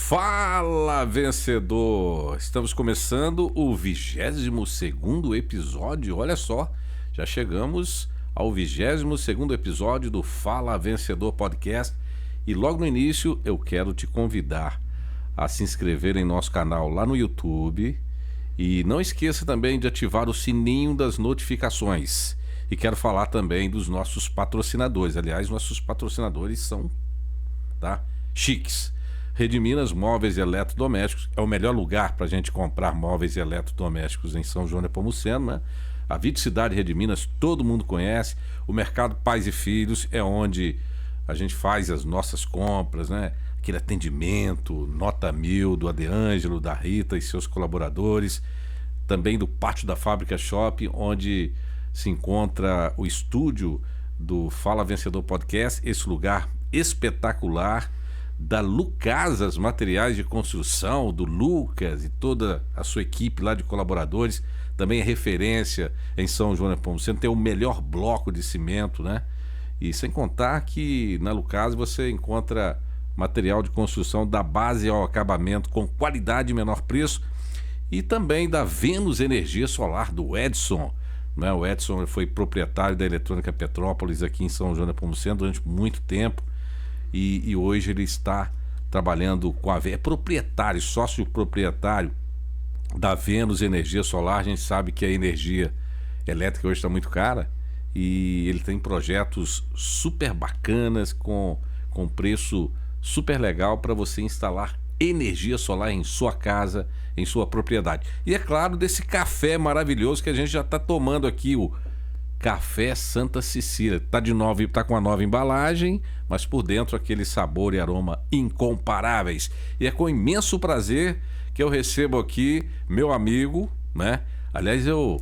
Fala, vencedor! Estamos começando o 22º episódio. Olha só, já chegamos ao 22º episódio do Fala Vencedor Podcast. E logo no início eu quero te convidar a se inscrever em nosso canal lá no YouTube. E não esqueça também de ativar o sininho das notificações. E quero falar também dos nossos patrocinadores. Aliás, nossos patrocinadores são, chiques. Rede Minas Móveis e Eletrodomésticos é o melhor lugar para a gente comprar móveis e eletrodomésticos em São João Nepomuceno, né? A Viticidade Rede Minas todo mundo conhece. O Mercado Pais e Filhos é onde a gente faz as nossas compras, né? Aquele atendimento, nota 1000 do Adeângelo, da Rita e seus colaboradores. Também do Pátio da Fábrica Shopping, onde se encontra o estúdio do Fala Vencedor Podcast, esse lugar espetacular, da Lucasas Materiais de Construção, do Lucas e toda a sua equipe lá de colaboradores. Também é referência em São João Nepomuceno, tem o melhor bloco de cimento, né? E sem contar que na Lucasas você encontra material de construção da base ao acabamento com qualidade e menor preço. E também da Vênus Energia Solar, do Edson, né? O Edson foi proprietário da Eletrônica Petrópolis aqui em São João Nepomuceno durante muito tempo. E hoje ele está trabalhando com é proprietário, sócio proprietário da Vênus Energia Solar. A gente sabe que a energia elétrica hoje está muito cara e ele tem projetos super bacanas com preço super legal para você instalar energia solar em sua casa, em sua propriedade. E é claro, desse café maravilhoso que a gente já está tomando aqui, o Café Santa Cecília. Tá com a nova embalagem, mas por dentro aquele sabor e aroma incomparáveis. E é com imenso prazer que eu recebo aqui meu amigo, né? Aliás, eu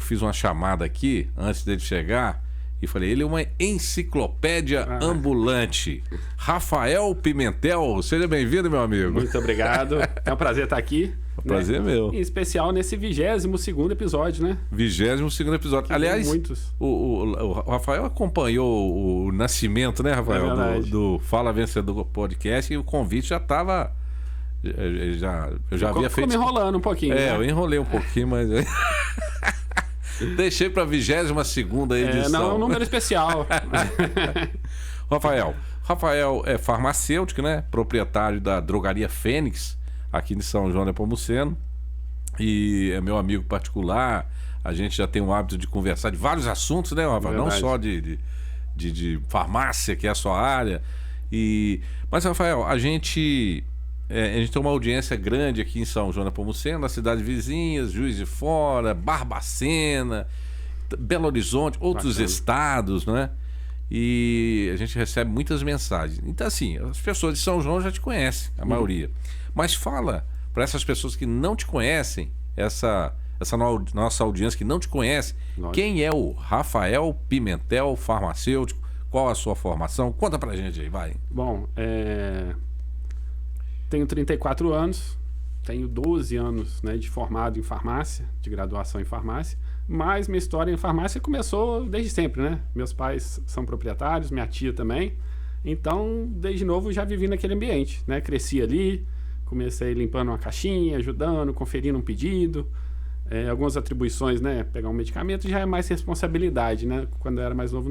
fiz uma chamada aqui antes dele chegar e falei, ele é uma enciclopédia ambulante. Rafael Pimentel, seja bem-vindo, meu amigo. Muito obrigado. É um prazer estar aqui. Prazer é meu. Em especial nesse 22º episódio, né? 22º episódio. Aliás, muitos. O Rafael acompanhou o nascimento, né, Rafael? Do Fala Vencedor Podcast, e o convite já estava... Eu já havia feito... Ficou me enrolando um pouquinho. né? Eu enrolei um pouquinho, mas... Deixei para a 22ª edição. Não, é um número especial. Rafael é farmacêutico, né? Proprietário da Drogaria Fênix, aqui em São João Nepomuceno, e é meu amigo particular. A gente já tem o hábito de conversar de vários assuntos, né, Rafael? Não só de farmácia, que é a sua área. Mas, Rafael, a gente tem uma audiência grande aqui em São João Nepomuceno, nas cidades vizinhas, Juiz de Fora, Barbacena, Belo Horizonte, outros estados, né? E a gente recebe muitas mensagens. Então, assim, as pessoas de São João já te conhecem, a maioria. Mas fala para essas pessoas que não te conhecem, essa nossa audiência que não te conhece, quem é o Rafael Pimentel, farmacêutico, qual a sua formação? Conta pra gente aí, vai. Bom, tenho 34 anos, tenho 12 anos, né, de formado em farmácia, de graduação em farmácia, mas minha história em farmácia começou desde sempre, né? Meus pais são proprietários, minha tia também, então desde novo já vivi naquele ambiente, né? Cresci ali, comecei limpando uma caixinha, ajudando, conferindo um pedido, algumas atribuições, né? Pegar um medicamento já é mais responsabilidade, né? Quando eu era mais novo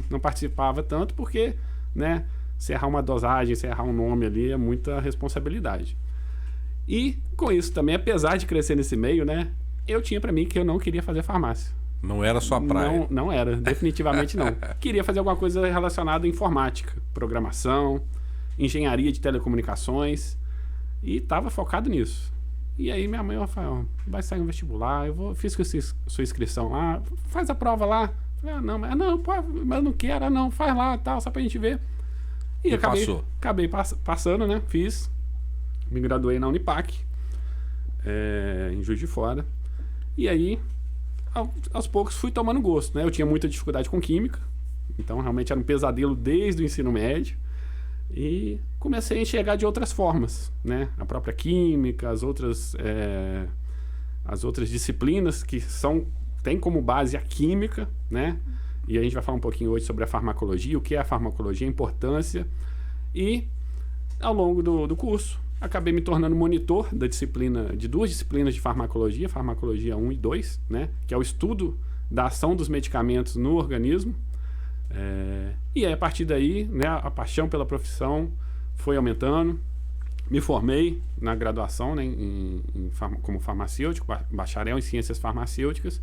não participava tanto porque, né? Se errar uma dosagem, se errar um nome ali, é muita responsabilidade. E com isso também, apesar de crescer nesse meio, né? Eu tinha pra mim que eu não queria fazer farmácia. Não era sua praia. Não era, definitivamente não. Queria fazer alguma coisa relacionada à informática, programação, engenharia de telecomunicações, e estava focado nisso. E aí minha mãe, Rafael, vai sair um vestibular, fiz sua inscrição lá, faz a prova lá. Falei, mas eu não quero, não, faz lá, tal, só pra gente ver. E acabei passando, né? Fiz, me graduei na Unipac, em Juiz de Fora. E aí, aos poucos, fui tomando gosto, né? Eu tinha muita dificuldade com química, então realmente era um pesadelo desde o ensino médio. E comecei a enxergar de outras formas, né? A própria química, as outras disciplinas que têm como base a química, né? E a gente vai falar um pouquinho hoje sobre a farmacologia, o que é a farmacologia, a importância. E ao longo do curso, acabei me tornando monitor de 2 disciplinas de farmacologia, farmacologia 1 e 2, né? Que é o estudo da ação dos medicamentos no organismo. E aí, a partir daí, né, a paixão pela profissão foi aumentando. Me formei na graduação, né, como farmacêutico, bacharel em ciências farmacêuticas.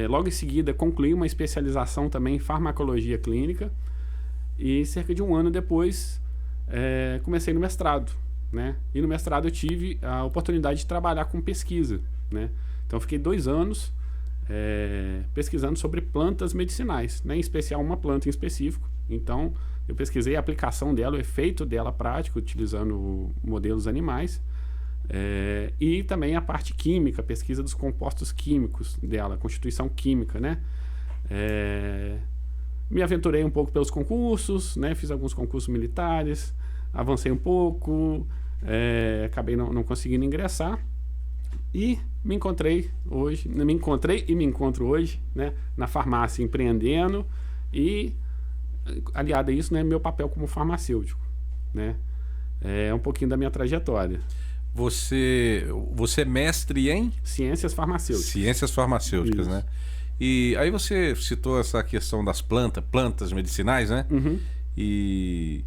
Logo em seguida, concluí uma especialização também em farmacologia clínica. E cerca de um ano depois, comecei no mestrado, né? E no mestrado eu tive a oportunidade de trabalhar com pesquisa, né? Então, eu fiquei 2 anos pesquisando sobre plantas medicinais, né? Em especial uma planta em específico. Então, eu pesquisei a aplicação dela, o efeito dela prático, utilizando modelos animais. E também a parte química, pesquisa dos compostos químicos dela, a constituição química, né? Me aventurei um pouco pelos concursos, né? Fiz alguns concursos militares, avancei um pouco, acabei não conseguindo ingressar. E me encontrei e me encontro hoje, né, na farmácia, empreendendo e, aliado a isso, né, meu papel como farmacêutico, né? É um pouquinho da minha trajetória. Você é mestre em? Ciências farmacêuticas. Ciências farmacêuticas, Isso. né? E aí você citou essa questão das plantas medicinais, né? Uhum. E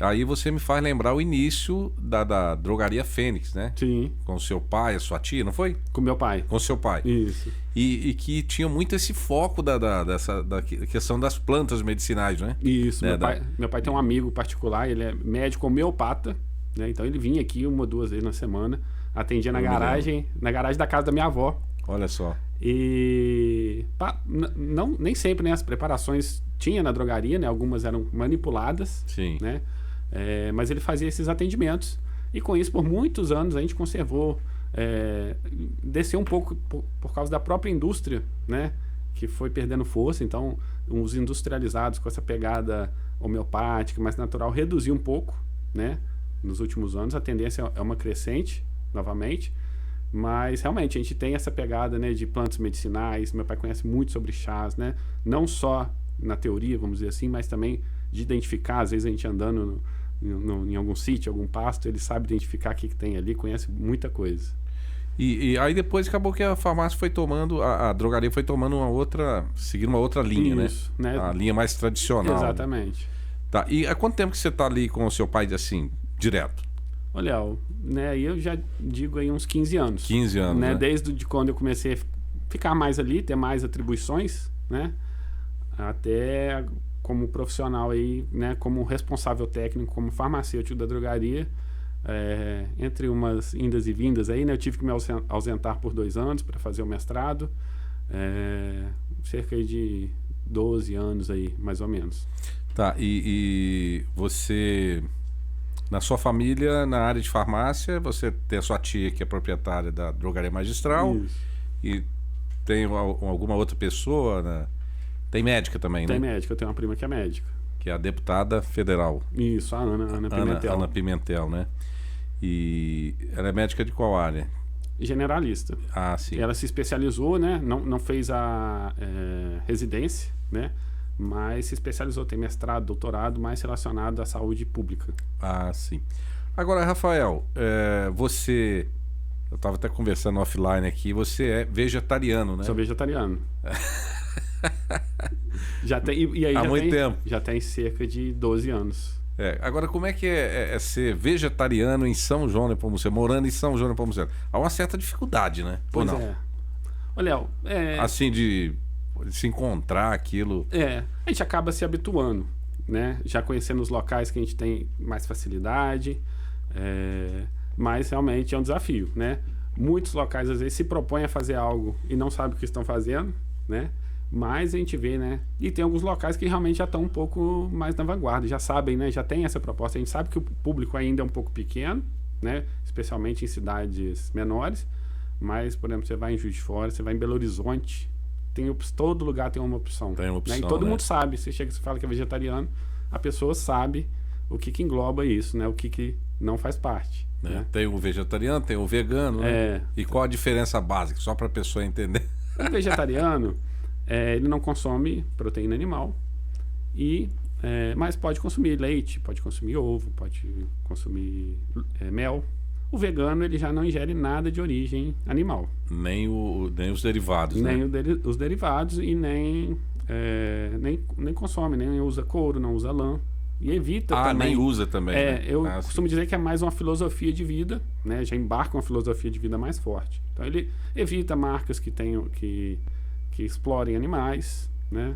aí você me faz lembrar o início da Drogaria Fênix, né? Sim, Com seu pai, a sua tia, não foi? com meu pai. Com seu pai. Isso. E que tinha muito esse foco da questão das plantas medicinais, né? Isso. É, Meu pai tem um amigo particular, ele é médico homeopata, né? Então ele vinha aqui 1 ou 2 vezes na semana, atendia na garagem da casa da minha avó. Olha só. E nem sempre, né, as preparações tinha na drogaria, né? Algumas eram manipuladas. Sim. Né? Mas ele fazia esses atendimentos. E com isso, por muitos anos, a gente conservou, desceu um pouco por causa da própria indústria, né? Que foi perdendo força. Então, os industrializados com essa pegada homeopática, mais natural, reduziu um pouco, né? Nos últimos anos. A tendência é uma crescente, novamente. Mas, realmente, a gente tem essa pegada, né, de plantas medicinais. Meu pai conhece muito sobre chás, né? Não só na teoria, vamos dizer assim, mas também de identificar. Às vezes, a gente andando em algum sítio, algum pasto, ele sabe identificar o que tem ali, conhece muita coisa. E aí depois acabou que a farmácia foi tomando, a drogaria foi tomando seguindo uma outra linha, Isso, né? A linha mais tradicional. Exatamente. Tá. E há quanto tempo que você está ali com o seu pai, assim, direto? Olha, né, eu já digo aí uns 15 anos. 15 anos, né? Desde quando eu comecei a ficar mais ali, ter mais atribuições, né? Até como profissional aí, né? Como responsável técnico, como farmacêutico da drogaria. Entre umas indas e vindas aí, né? Eu tive que me ausentar por 2 anos para fazer o mestrado. Cerca de 12 anos aí, mais ou menos. Tá, e você... Na sua família, na área de farmácia, você tem a sua tia que é proprietária da Drogaria Magistral. Isso. E tem alguma outra pessoa, né? Tem médica também, Tem né? médica, eu tenho uma prima que é médica. Que é a deputada federal. Isso, a Ana Pimentel. Ana Pimentel, né? E ela é médica de qual área? Generalista. Ah, sim. Ela se especializou, né? Não fez a residência, né? Mas se especializou, tem mestrado, doutorado, mais relacionado à saúde pública. Ah, sim. Agora, Rafael, você... Eu estava até conversando offline aqui, você é vegetariano, né? Sou vegetariano. Já tem, e aí Há muito tempo. Já tem cerca de 12 anos. Agora, como é que é ser vegetariano em São João de Nepomuceno, morando em São João de Nepomuceno? Há uma certa dificuldade, né? Pois ou não? é. Olha, assim, de se encontrar aquilo... a gente acaba se habituando, né? Já conhecendo os locais que a gente tem mais facilidade, mas realmente é um desafio, né? Muitos locais, às vezes, se propõem a fazer algo e não sabem o que estão fazendo, né? Mas a gente vê, né? E tem alguns locais que realmente já estão um pouco mais na vanguarda, já sabem, né? Já tem essa proposta. A gente sabe que o público ainda é um pouco pequeno, né? Especialmente em cidades menores. Mas, por exemplo, você vai em Juiz de Fora, você vai em Belo Horizonte, todo lugar tem uma opção. Tem uma opção, né? E todo né? mundo sabe. Você chega e fala que é vegetariano, a pessoa sabe o que engloba isso, né? O que não faz parte. Né? Tem o vegetariano, tem o vegano, né? E qual a diferença básica? Só para a pessoa entender. O vegetariano, ele não consome proteína animal e Mas pode consumir leite, pode consumir ovo, pode consumir mel. O vegano ele já não ingere nada de origem animal. Nem os derivados, Nem né? os derivados e nem consome, nem usa couro, não usa lã. E evita também. Nem usa também, né? Eu costumo dizer que é mais uma filosofia de vida, né? Já embarca uma filosofia de vida mais forte. Então ele evita marcas que explorem animais, né?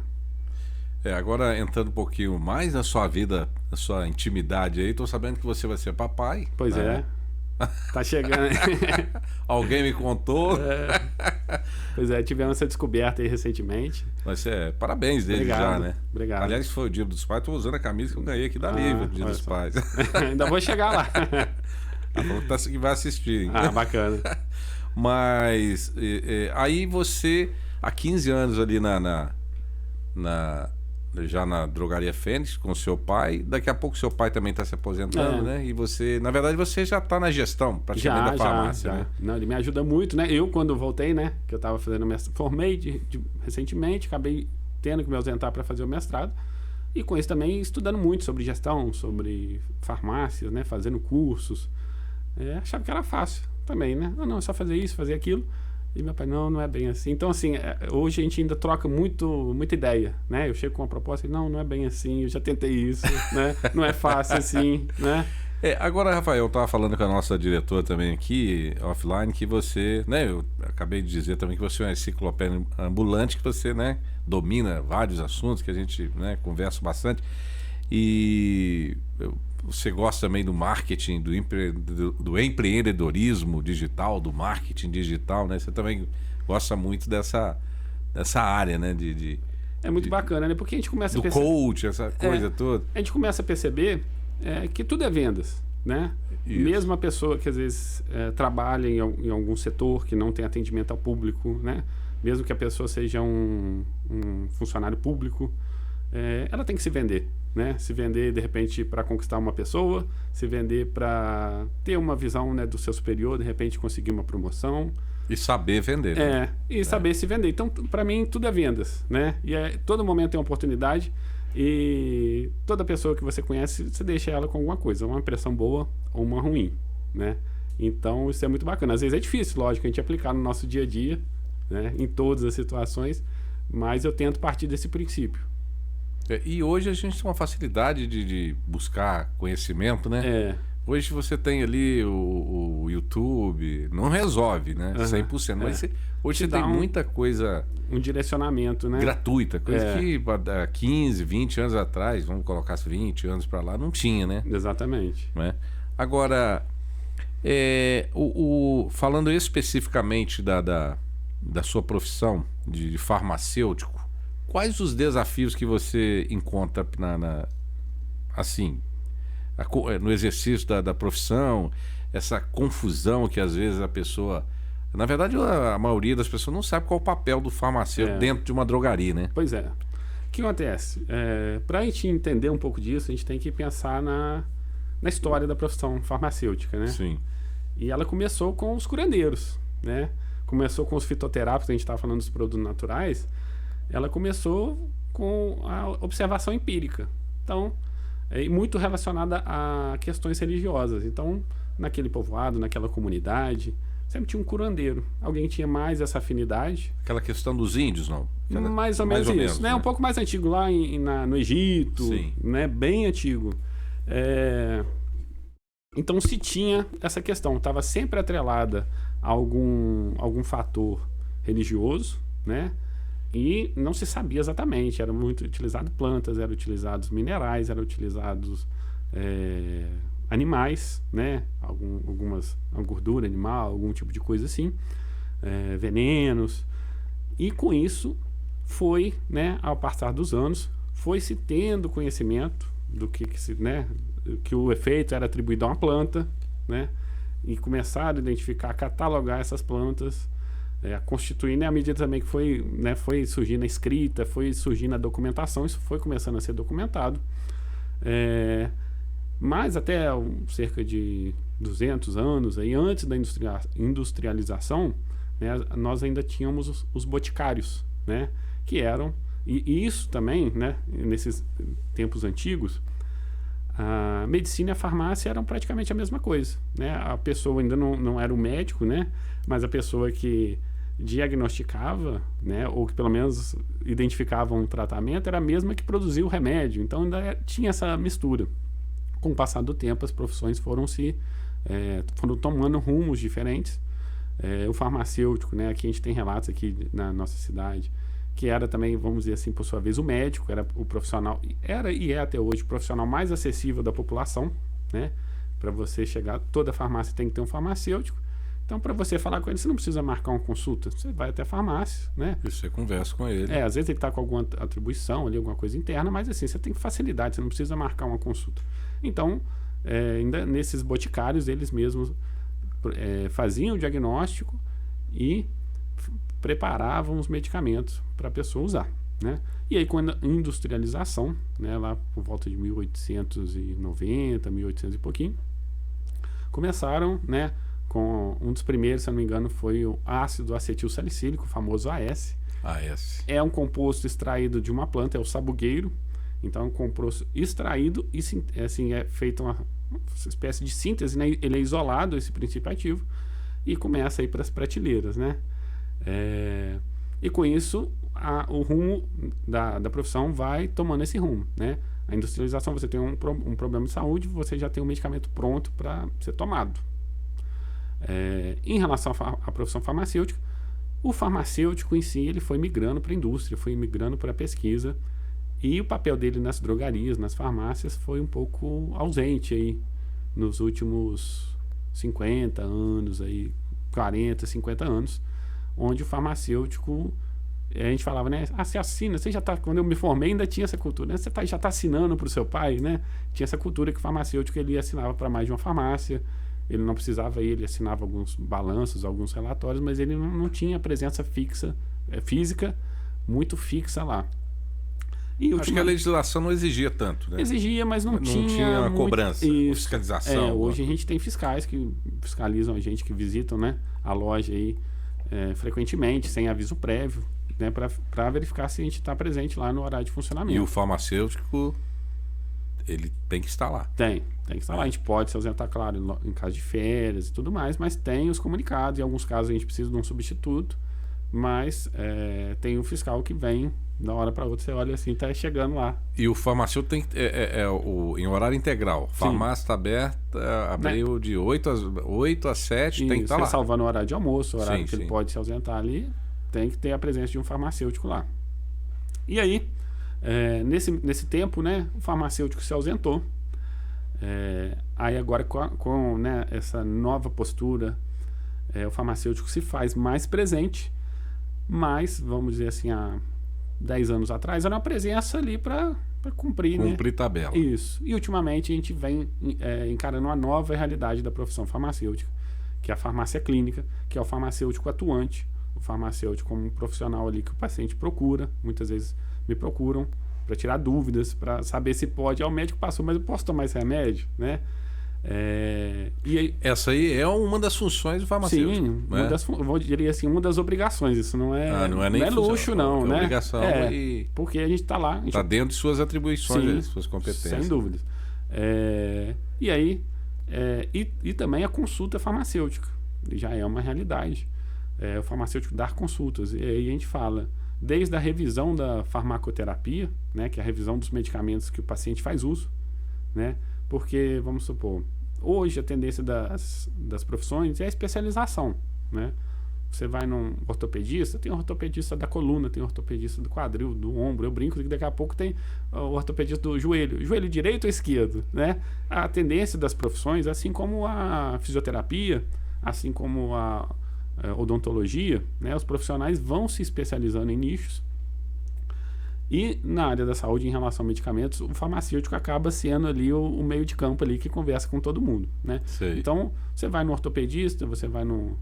Agora entrando um pouquinho mais na sua vida, na sua intimidade aí, tô sabendo que você vai ser papai. Pois né? Tá chegando. Alguém me contou. Pois tivemos essa descoberta aí recentemente. Mas parabéns desde já, né? Obrigado. Aliás, foi o dia dos pais, tô usando a camisa que eu ganhei aqui da Lívia, dia dos pais. Ainda vou chegar lá. Ela falou que vai assistir. Hein? Bacana. Mas aí você, há 15 anos ali já na Drogaria Fênix com seu pai, daqui a pouco seu pai também está se aposentando, né? E você, na verdade, você já está na gestão praticamente da farmácia, né? Não, ele me ajuda muito, né? Eu, quando voltei, né? Que eu estava fazendo mestrado, formei recentemente, acabei tendo que me ausentar para fazer o mestrado. E com isso também estudando muito sobre gestão, sobre farmácias, né? Fazendo cursos. Achava que era fácil também, né? Não, é só fazer isso, fazer aquilo. E meu pai, não é bem assim. Então, assim, hoje a gente ainda troca muita ideia, né? Eu chego com uma proposta e não é bem assim, eu já tentei isso, né? Não é fácil assim, né? Agora, Rafael, eu estava falando com a nossa diretora também aqui, offline, que você, né? Eu acabei de dizer também que você é uma enciclopédia ambulante, que você, né? Domina vários assuntos, que a gente, né? Conversa bastante. E você gosta também do marketing, do empreendedorismo digital, do marketing digital, né? Você também gosta muito dessa área, né? É muito bacana, né? Porque a gente começa a perceber... Do coach, essa coisa toda. A gente começa a perceber que tudo é vendas, né? Isso. Mesmo a pessoa que às vezes trabalha em algum setor que não tem atendimento ao público, né? Mesmo que a pessoa seja um funcionário público, ela tem que se vender, né? Se vender de repente para conquistar uma pessoa, se vender para ter uma visão, né, do seu superior, de repente conseguir uma promoção e saber vender, né? Saber se vender. Então, para mim tudo é vendas, né? E todo momento tem uma oportunidade e toda pessoa que você conhece, você deixa ela com alguma coisa, uma impressão boa ou uma ruim, né? Então isso é muito bacana. Às vezes é difícil, lógico, a gente aplicar no nosso dia a dia, né, em todas as situações, mas eu tento partir desse princípio. E hoje a gente tem uma facilidade de buscar conhecimento, né? Hoje você tem ali o YouTube, não resolve, né? 100%. Mas hoje você tem muita coisa... Um direcionamento, né? Gratuita. Coisa que há 15, 20 anos atrás, vamos colocar 20 anos para lá, não tinha, né? Exatamente. Né? Agora, falando especificamente da sua profissão de farmacêutico, quais os desafios que você encontra no exercício da profissão, essa confusão que às vezes a pessoa... Na verdade, a maioria das pessoas não sabe qual é o papel do farmacêutico dentro de uma drogaria, né? Pois é. O que acontece? Para a gente entender um pouco disso, a gente tem que pensar na história da profissão farmacêutica, né? Sim. E ela começou com os curandeiros, né? Começou com os fitoterápicos, a gente estava falando dos produtos naturais. Ela começou com a observação empírica. Então, muito relacionada a questões religiosas. Então, naquele povoado, naquela comunidade, sempre tinha um curandeiro. Alguém tinha mais essa afinidade. Aquela questão dos índios, não? Mais ou menos isso, né? Um pouco mais antigo, lá no Egito, né? Bem antigo. Então, se tinha essa questão, estava sempre atrelada a algum fator religioso, né? E não se sabia exatamente, era muito utilizado plantas, eram utilizados minerais, eram utilizados animais, né? Alguma gordura animal, algum tipo de coisa assim, venenos. E com isso foi, né, ao passar dos anos, foi se tendo conhecimento do que o efeito era atribuído a uma planta, né? E começaram a identificar, a catalogar essas plantas, a constituir, né, à medida também que foi surgindo a escrita, foi surgindo a documentação, isso foi começando a ser documentado. Mas até cerca de 200 anos, aí, antes da industrialização, né, nós ainda tínhamos os boticários, né, que eram E isso também, né, nesses tempos antigos, a medicina e a farmácia eram praticamente a mesma coisa, né? A pessoa ainda não era o médico, né? Mas a pessoa que diagnosticava, né, ou que pelo menos identificava um tratamento, era a mesma que produzia o remédio. Então ainda tinha essa mistura. Com o passar do tempo, as profissões foram tomando rumos diferentes. O farmacêutico, né, aqui a gente tem relatos aqui na nossa cidade, que era também, vamos dizer assim, por sua vez, o médico, era o profissional, era e é até hoje o profissional mais acessível da população, né? Para você chegar, toda farmácia tem que ter um farmacêutico. Então, para você falar com ele, você não precisa marcar uma consulta, você vai até a farmácia, né? E você conversa com ele. Às vezes ele está com alguma atribuição ali, alguma coisa interna, mas assim, você tem facilidade, você não precisa marcar uma consulta. Então, ainda nesses boticários, eles mesmos faziam o diagnóstico e preparavam os medicamentos para a pessoa usar, né? E aí, com a industrialização, né, lá por volta de 1890, 1800 e pouquinho, começaram, né, com um dos primeiros, se não me engano, foi o ácido acetil salicílico, o famoso AS. AS. É um composto extraído de uma planta, é o sabugueiro. Então, é um composto extraído e assim, é feita uma espécie de síntese, né? Ele é isolado, esse princípio ativo, e começa a ir para as prateleiras, né? E com isso, o rumo da profissão vai tomando esse rumo, né? A industrialização, você tem um problema de saúde, você já tem um medicamento pronto para ser tomado. Em relação à profissão farmacêutica, o farmacêutico em si ele foi migrando para a indústria, foi migrando para a pesquisa, e o papel dele nas drogarias, nas farmácias, foi um pouco ausente aí nos últimos 50 anos, aí, 40, 50 anos, onde o farmacêutico, a gente falava, né? Você assina, você já tá, quando eu me formei ainda tinha essa cultura, né? Você já está assinando para o seu pai, né? Tinha essa cultura que o farmacêutico ele assinava para mais de uma farmácia, ele não precisava ir, ele assinava alguns balanços, alguns relatórios, mas ele não tinha presença física muito fixa lá. Acho que a legislação não exigia tanto, né? Exigia, mas não tinha cobrança, fiscalização. Hoje a gente tem fiscais que fiscalizam a gente, que visitam, né, a loja aí frequentemente, sem aviso prévio, né, para verificar se a gente está presente lá no horário de funcionamento. E o farmacêutico, ele tem que estar lá. Tem que estar lá. A gente pode se ausentar, claro, em caso de férias e tudo mais, mas tem os comunicados. Em alguns casos a gente precisa de um substituto, mas tem o fiscal que vem da hora para outra, você olha assim, está chegando lá. E o farmacêutico tem que em horário integral. Sim. Farmácia está aberta, abriu de 8 às 7, tem que estar lá. Salvando o horário de almoço, o horário que ele pode se ausentar ali, tem que ter a presença de um farmacêutico lá. E aí, nesse tempo, né, o farmacêutico se ausentou. Aí agora com né, essa nova postura, o farmacêutico se faz mais presente, mas, vamos dizer assim, há 10 anos atrás, era uma presença ali para cumprir, né? Cumprir tabela. Isso. E ultimamente a gente vem encarando uma nova realidade da profissão farmacêutica, que é a farmácia clínica, que é o farmacêutico atuante, o farmacêutico como um profissional ali que o paciente procura, muitas vezes me procuram para tirar dúvidas, para saber se pode. O médico passou, mas eu posso tomar esse remédio, né? E aí, essa aí é uma das funções do farmacêutico. Sim, eu diria assim, uma das obrigações. Isso não é, não é luxo, não, né? Obrigação porque a gente está lá. Está dentro de suas atribuições, de suas competências. Sem dúvidas. E aí, e também a consulta farmacêutica. Já é uma realidade. O farmacêutico dar consultas. E aí a gente fala, desde a revisão da farmacoterapia, né, que é a revisão dos medicamentos que o paciente faz uso, né? Porque, vamos supor, hoje a tendência das profissões é a especialização, né? Você vai num ortopedista, tem um ortopedista da coluna, tem um ortopedista do quadril, do ombro. Eu brinco que daqui a pouco tem o ortopedista do joelho direito ou esquerdo, né? A tendência das profissões, assim como a fisioterapia, assim como a odontologia, né? Os profissionais vão se especializando em nichos. E na área da saúde, em relação a medicamentos, o farmacêutico acaba sendo ali o meio de campo ali que conversa com todo mundo, né? Sei. Então, você vai no ortopedista, você vai no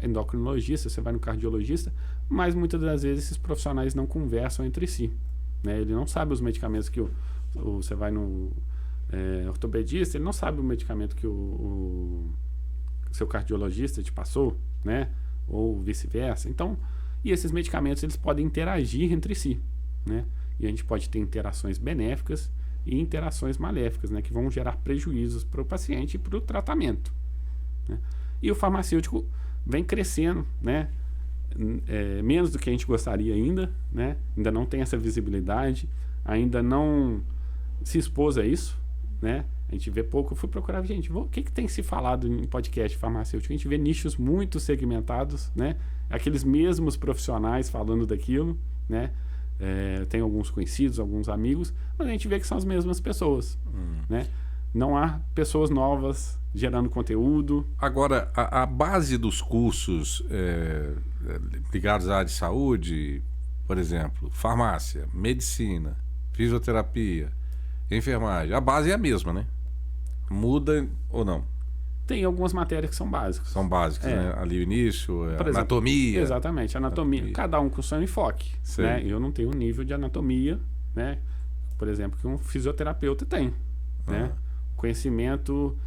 endocrinologista, você vai no cardiologista, mas muitas das vezes esses profissionais não conversam entre si, né? Ele não sabe os medicamentos que você vai no ortopedista, ele não sabe o medicamento que o seu cardiologista te passou, né? Ou vice-versa. Então, e esses medicamentos eles podem interagir entre si, né? E a gente pode ter interações benéficas e interações maléficas, né? Que vão gerar prejuízos para o paciente e para o tratamento, né? E o farmacêutico vem crescendo, né? Menos do que a gente gostaria ainda, né? Ainda não tem essa visibilidade, ainda não se expôs a isso, né? A gente vê pouco. Eu fui procurar, gente, o que tem se falado em podcast farmacêutico? A gente vê nichos muito segmentados, né? Aqueles mesmos profissionais falando daquilo, né? Tem alguns conhecidos, alguns amigos, mas a gente vê que são as mesmas pessoas, né? Não há pessoas novas gerando conteúdo. Agora, a base dos cursos ligados à área de saúde, por exemplo, farmácia, medicina, fisioterapia, enfermagem, a base é a mesma, né? Muda ou não? Tem algumas matérias que são básicas. São básicas, né? Ali o início, Por exemplo, anatomia. Exatamente, anatomia. Cada um com seu enfoque, né? Eu não tenho um nível de anatomia, né? Por exemplo, que um fisioterapeuta tem, né? Conhecimento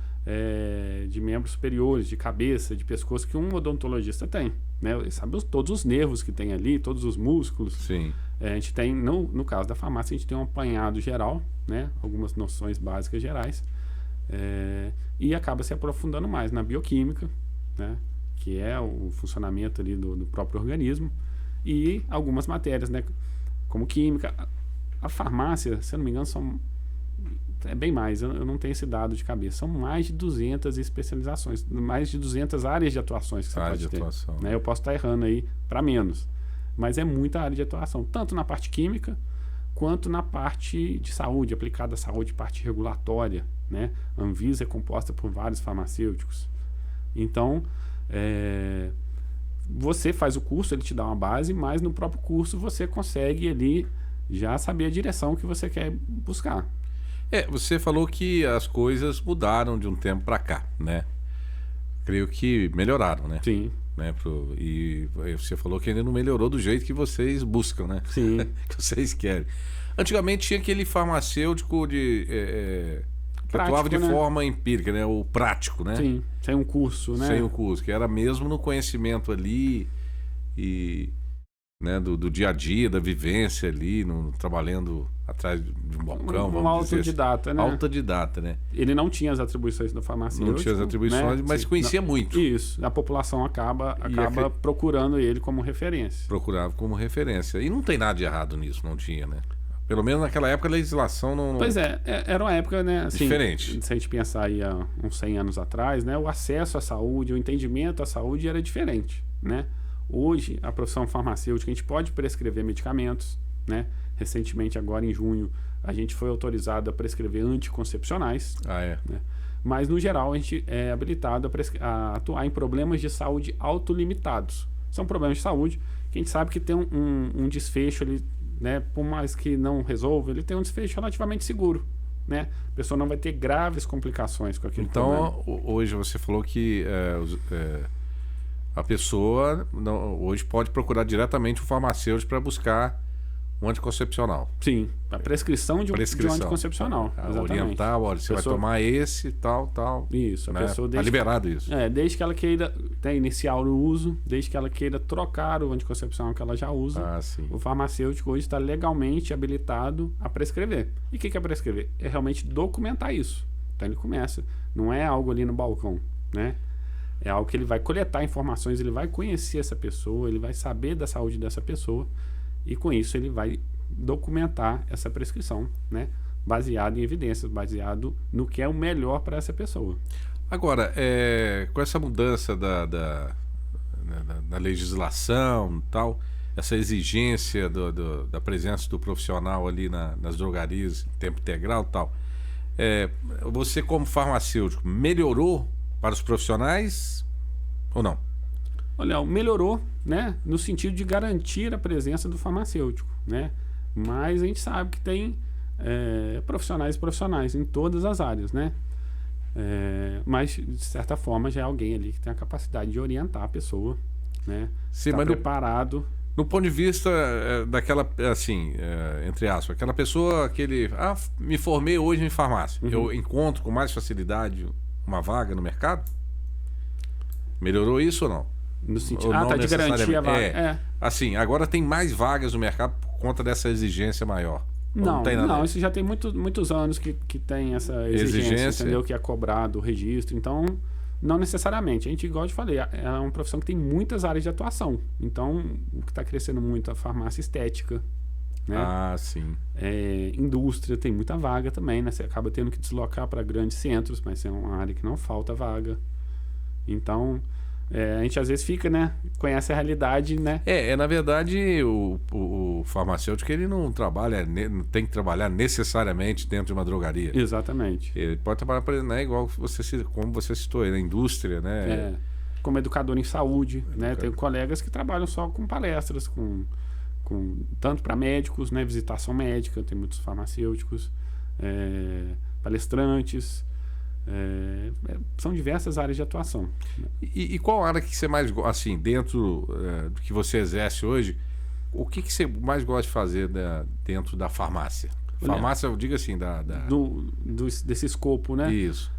de membros superiores, de cabeça, de pescoço, que um odontologista tem, né? Ele sabe todos os nervos que tem ali, todos os músculos. Sim. A gente tem, no caso da farmácia, a gente tem um apanhado geral, né? Algumas noções básicas gerais, e acaba se aprofundando mais na bioquímica, né? Que é o funcionamento ali do próprio organismo, e algumas matérias, né? Como química. A farmácia, se eu não me engano, é bem mais, eu não tenho esse dado de cabeça. São mais de 200 especializações, mais de 200 áreas de atuações que você pode ter. Atuação, né? Eu posso estar errando aí para menos, mas é muita área de atuação, tanto na parte química quanto na parte de saúde, aplicada à saúde, parte regulatória, né? A Anvisa é composta por vários farmacêuticos. Então, você faz o curso, ele te dá uma base, mas no próprio curso você consegue ali já saber a direção que você quer buscar. Você falou que as coisas mudaram de um tempo para cá, né? Creio que melhoraram, né? Sim. Né? E você falou que ainda não melhorou do jeito que vocês buscam, né? Sim. Que vocês querem. Antigamente tinha aquele farmacêutico que atuava de forma empírica, né? O prático, né? Sim, sem um curso, né? Sem um curso, que era mesmo no conhecimento ali e... né, do dia a dia, da vivência ali, trabalhando atrás de um balcão. Um autodidata, assim. né? Autodidata, né? Ele não tinha as atribuições do farmacêutico. Não tinha as atribuições, né? Mas conhecia muito. Isso. A população acaba procurando ele como referência. Procurava como referência. E não tem nada de errado nisso, não tinha, né? Pelo menos naquela época a legislação não... Pois era uma época, né? Assim, diferente. Se a gente pensar aí há uns 100 anos atrás, né? O acesso à saúde, o entendimento à saúde era diferente, né? Hoje, a profissão farmacêutica, a gente pode prescrever medicamentos, né? Recentemente, agora em junho, a gente foi autorizado a prescrever anticoncepcionais. Né? Mas, no geral, a gente é habilitado a atuar em problemas de saúde autolimitados. São problemas de saúde que a gente sabe que tem um desfecho ali, né? Por mais que não resolva, ele tem um desfecho relativamente seguro, né? A pessoa não vai ter graves complicações com aquele problema. Então, hoje você falou que... a pessoa hoje pode procurar diretamente o farmacêutico para buscar um anticoncepcional. Sim, a prescrição de um anticoncepcional. Orientar, olha, você vai tomar esse, tal. Isso, né? Está liberado isso. Desde que ela queira iniciar o uso, desde que ela queira trocar o anticoncepcional que ela já usa, o farmacêutico hoje está legalmente habilitado a prescrever. E o que é prescrever? É realmente documentar isso. Então ele começa. Não é algo ali no balcão, né? É algo que ele vai coletar informações, ele vai conhecer essa pessoa, ele vai saber da saúde dessa pessoa e com isso ele vai documentar essa prescrição, né? Baseado em evidências, baseado no que é o melhor para essa pessoa. Agora, com essa mudança da legislação e tal, essa exigência da presença do profissional ali nas drogarias em tempo integral e tal, você como farmacêutico melhorou para os profissionais ou não? Olha, melhorou, né, no sentido de garantir a presença do farmacêutico, né? Mas a gente sabe que tem profissionais em todas as áreas, né? Mas, de certa forma, já é alguém ali que tem a capacidade de orientar a pessoa, né? Sim, tá preparado. No ponto de vista daquela, assim, entre aspas, aquela pessoa, me formei hoje em farmácia, eu encontro com mais facilidade uma vaga no mercado? Melhorou isso ou não? No sentido, de garantir a vaga. Assim, agora tem mais vagas no mercado por conta dessa exigência maior? Não, tem nada a ver? isso já tem muitos anos que tem essa exigência, entendeu? Que é cobrado o registro. Então, não necessariamente. A gente, igual eu te falei, é uma profissão que tem muitas áreas de atuação. Então, o que está crescendo muito é a farmácia estética, né? Ah, sim. Indústria, tem muita vaga também, né? Você acaba tendo que deslocar para grandes centros, mas é uma área que não falta vaga. Então, a gente às vezes fica, né? Conhece a realidade, né? Na verdade, o farmacêutico, ele não trabalha, não tem que trabalhar necessariamente dentro de uma drogaria. Exatamente. Ele pode trabalhar, por exemplo, né, igual como você citou, na indústria, né? Como educador em saúde, né? Tenho colegas que trabalham só com palestras, tanto para médicos, né? Visitação médica, tem muitos farmacêuticos, palestrantes. São diversas áreas de atuação. E qual área que você mais gosta, assim, dentro do que você exerce hoje, o que você mais gosta de fazer dentro da farmácia? Farmácia, eu digo assim, desse escopo, né? Isso.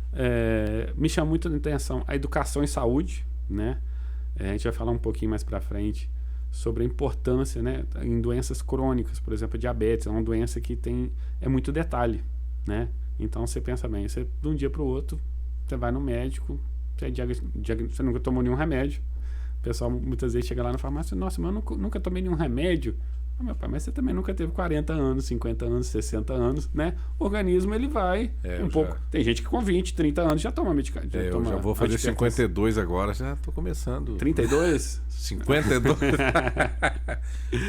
Me chama muito a atenção a educação em saúde, né? A gente vai falar um pouquinho mais para frente sobre a importância, né, em doenças crônicas, por exemplo, a diabetes, é uma doença que é muito detalhe, né? Então você pensa bem, você de um dia para o outro, você vai no médico, você nunca tomou nenhum remédio. O pessoal muitas vezes chega lá na farmácia, nossa, mas eu nunca tomei nenhum remédio. Ah, meu pai, mas você também nunca teve 40 anos, 50 anos, 60 anos, né? O organismo, ele vai pouco. Tem gente que com 20, 30 anos já toma medicamento. Eu já vou fazer 52 agora, já estou começando. 32? 52?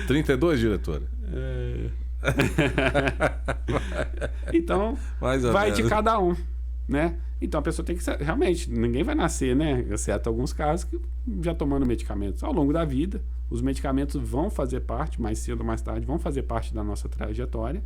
32, diretora? Então, vai de cada um, né? Então a pessoa tem que realmente, ninguém vai nascer, né? Exceto alguns casos que já tomando medicamentos ao longo da vida. Os medicamentos vão fazer parte, mais cedo ou mais tarde, vão fazer parte da nossa trajetória.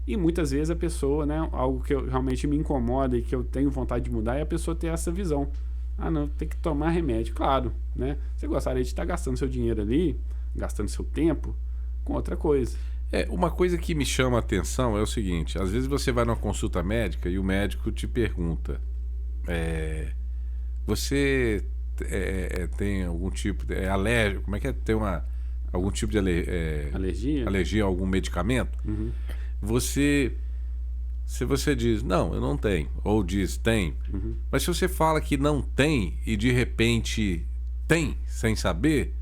E muitas vezes a pessoa, né? Algo que realmente me incomoda e que eu tenho vontade de mudar é a pessoa ter essa visão. Ah, não, tem que tomar remédio. Claro, né? Você gostaria de estar gastando seu dinheiro ali, gastando seu tempo com outra coisa. Uma coisa que me chama a atenção é o seguinte: às vezes você vai numa consulta médica e o médico te pergunta: você tem algum tipo de alérgico? Como é que é? Tem algum tipo de alergia a algum medicamento? Uhum. Se você diz não, eu não tenho, ou diz tem, uhum. Mas se você fala que não tem e de repente tem, sem saber,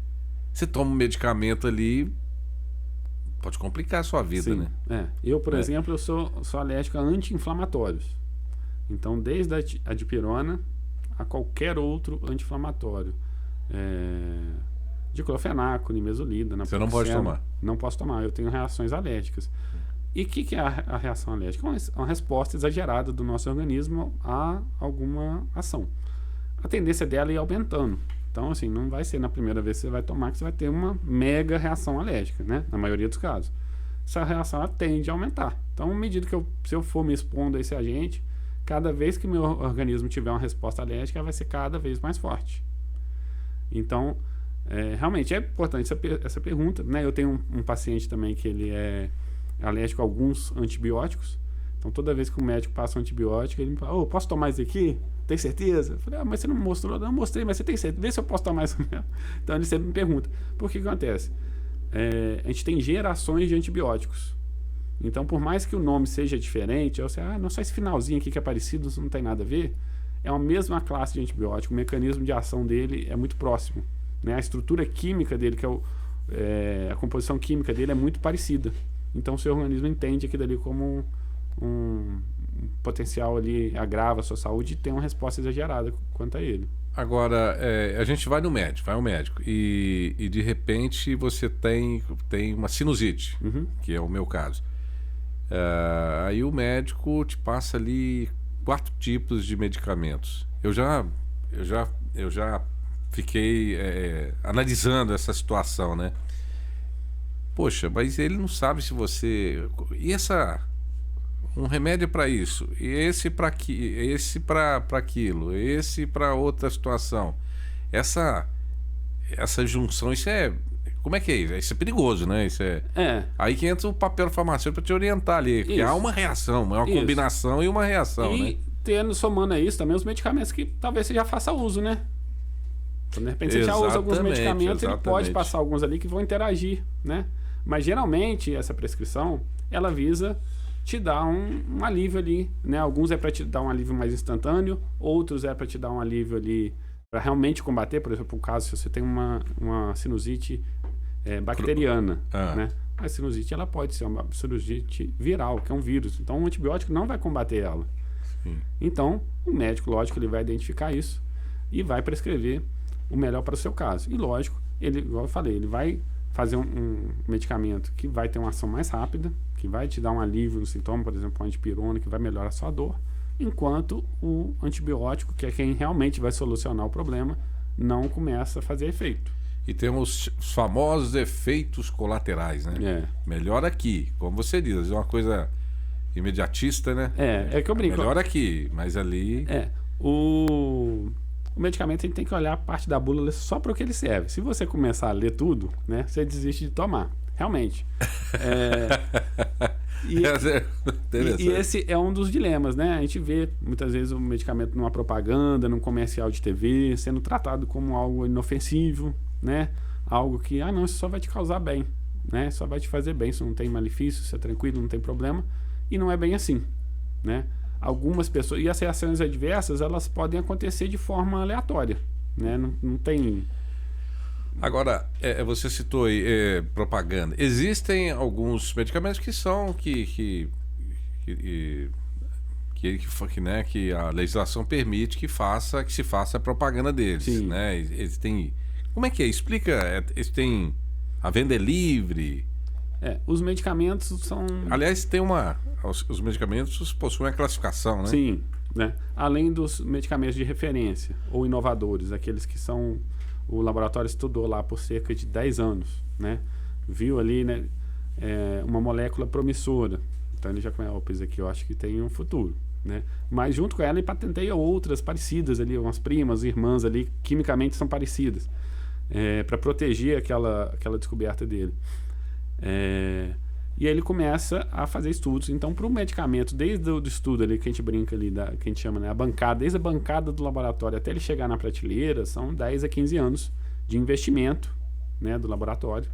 você toma um medicamento ali. Pode complicar a sua vida, Sim. né? Eu, por exemplo, eu sou alérgico a anti-inflamatórios. Então, desde a dipirona a qualquer outro anti-inflamatório. Diclofenaco, nimesulida, naproxeno. Você não pode tomar? Não posso tomar, eu tenho reações alérgicas. E o que é a reação alérgica? É uma resposta exagerada do nosso organismo a alguma ação. A tendência dela é ir aumentando. Então, assim, não vai ser na primeira vez que você vai tomar que você vai ter uma mega reação alérgica, né? Na maioria dos casos. Essa reação ela tende a aumentar. Então, à medida que se eu for me expondo a esse agente, cada vez que meu organismo tiver uma resposta alérgica, ela vai ser cada vez mais forte. Então, realmente é importante essa pergunta, né? Eu tenho um paciente também que ele é alérgico a alguns antibióticos. Então, toda vez que o médico passa um antibiótico, ele me fala, posso tomar isso aqui? Tem certeza? Eu falei, mas você não mostrou? Não mostrei, mas você tem certeza? Vê se eu posso tomar isso mesmo. Então, ele sempre me pergunta. Por que acontece? A gente tem gerações de antibióticos. Então, por mais que o nome seja diferente, eu sei, não, só esse finalzinho aqui que é parecido, não tem nada a ver. É a mesma classe de antibiótico, o mecanismo de ação dele é muito próximo, né? A estrutura química dele, que a composição química dele é muito parecida. Então, o seu organismo entende aquilo ali como um potencial ali, agrava a sua saúde e tem uma resposta exagerada quanto a ele. Agora, a gente vai ao médico e de repente você tem uma sinusite, uhum. que é o meu caso. Aí o médico te passa ali 4 tipos de medicamentos. Eu já fiquei analisando essa situação, né? Poxa, mas ele não sabe se você... Um remédio para isso, e esse para aquilo, esse para outra situação. Essa junção, isso é... Como é que é isso? Isso é perigoso, né? Aí que entra o papel farmacêutico para te orientar ali. Que há uma reação, uma combinação e uma reação, né? E somando a isso também os medicamentos que talvez você já faça uso, né? Então, de repente você já usa alguns medicamentos, ele pode passar alguns ali que vão interagir, né? Mas geralmente essa prescrição, ela visa te dar um alívio ali, né? Alguns é para te dar um alívio mais instantâneo, outros é para te dar um alívio ali para realmente combater, por exemplo, o caso se você tem uma sinusite bacteriana, né? A sinusite ela pode ser uma sinusite viral, que é um vírus. Então, um antibiótico não vai combater ela. Sim. Então, o médico, lógico, ele vai identificar isso e vai prescrever o melhor para o seu caso. E, lógico, ele, igual eu falei, ele vai fazer um medicamento que vai ter uma ação mais rápida, que vai te dar um alívio no sintoma, por exemplo, uma antipirona, que vai melhorar a sua dor, enquanto o antibiótico, que é quem realmente vai solucionar o problema, não começa a fazer efeito. E temos os famosos efeitos colaterais, né? Melhor aqui, como você diz, é uma coisa imediatista, né? É que eu brinco. Melhor aqui, mas ali... O medicamento a gente tem que olhar a parte da bula só para o que ele serve. Se você começar a ler tudo, né, você desiste de tomar. Realmente. E esse é um dos dilemas, né? A gente vê muitas vezes o medicamento numa propaganda, num comercial de TV, sendo tratado como algo inofensivo, né? Algo que, não, isso só vai te causar bem, né? Só vai te fazer bem, isso não tem malefício, isso é tranquilo, não tem problema. E não é bem assim, né? Algumas pessoas... E as reações adversas, elas podem acontecer de forma aleatória, né? Não tem... Agora, você citou aí propaganda. Existem alguns medicamentos que são que a legislação permite que se faça a propaganda deles. Sim. Né? Eles têm... Como é que é? Explica. Eles têm... A venda é livre? Os medicamentos são... Aliás, os medicamentos possuem a classificação, né? Sim. Né? Além dos medicamentos de referência ou inovadores, aqueles que são... O laboratório estudou lá por cerca de 10 anos, né? Viu ali, né, uma molécula promissora. Então ele já conhece, aqui eu acho que tem um futuro, né? Mas junto com ela ele patenteia outras parecidas ali, umas primas, irmãs ali, quimicamente são parecidas, para proteger aquela descoberta dele. E aí ele começa a fazer estudos. Então, para o medicamento, desde o estudo ali que a gente brinca ali, que a gente chama, né, a bancada, desde a bancada do laboratório até ele chegar na prateleira, são 10 a 15 anos de investimento, né, do laboratório.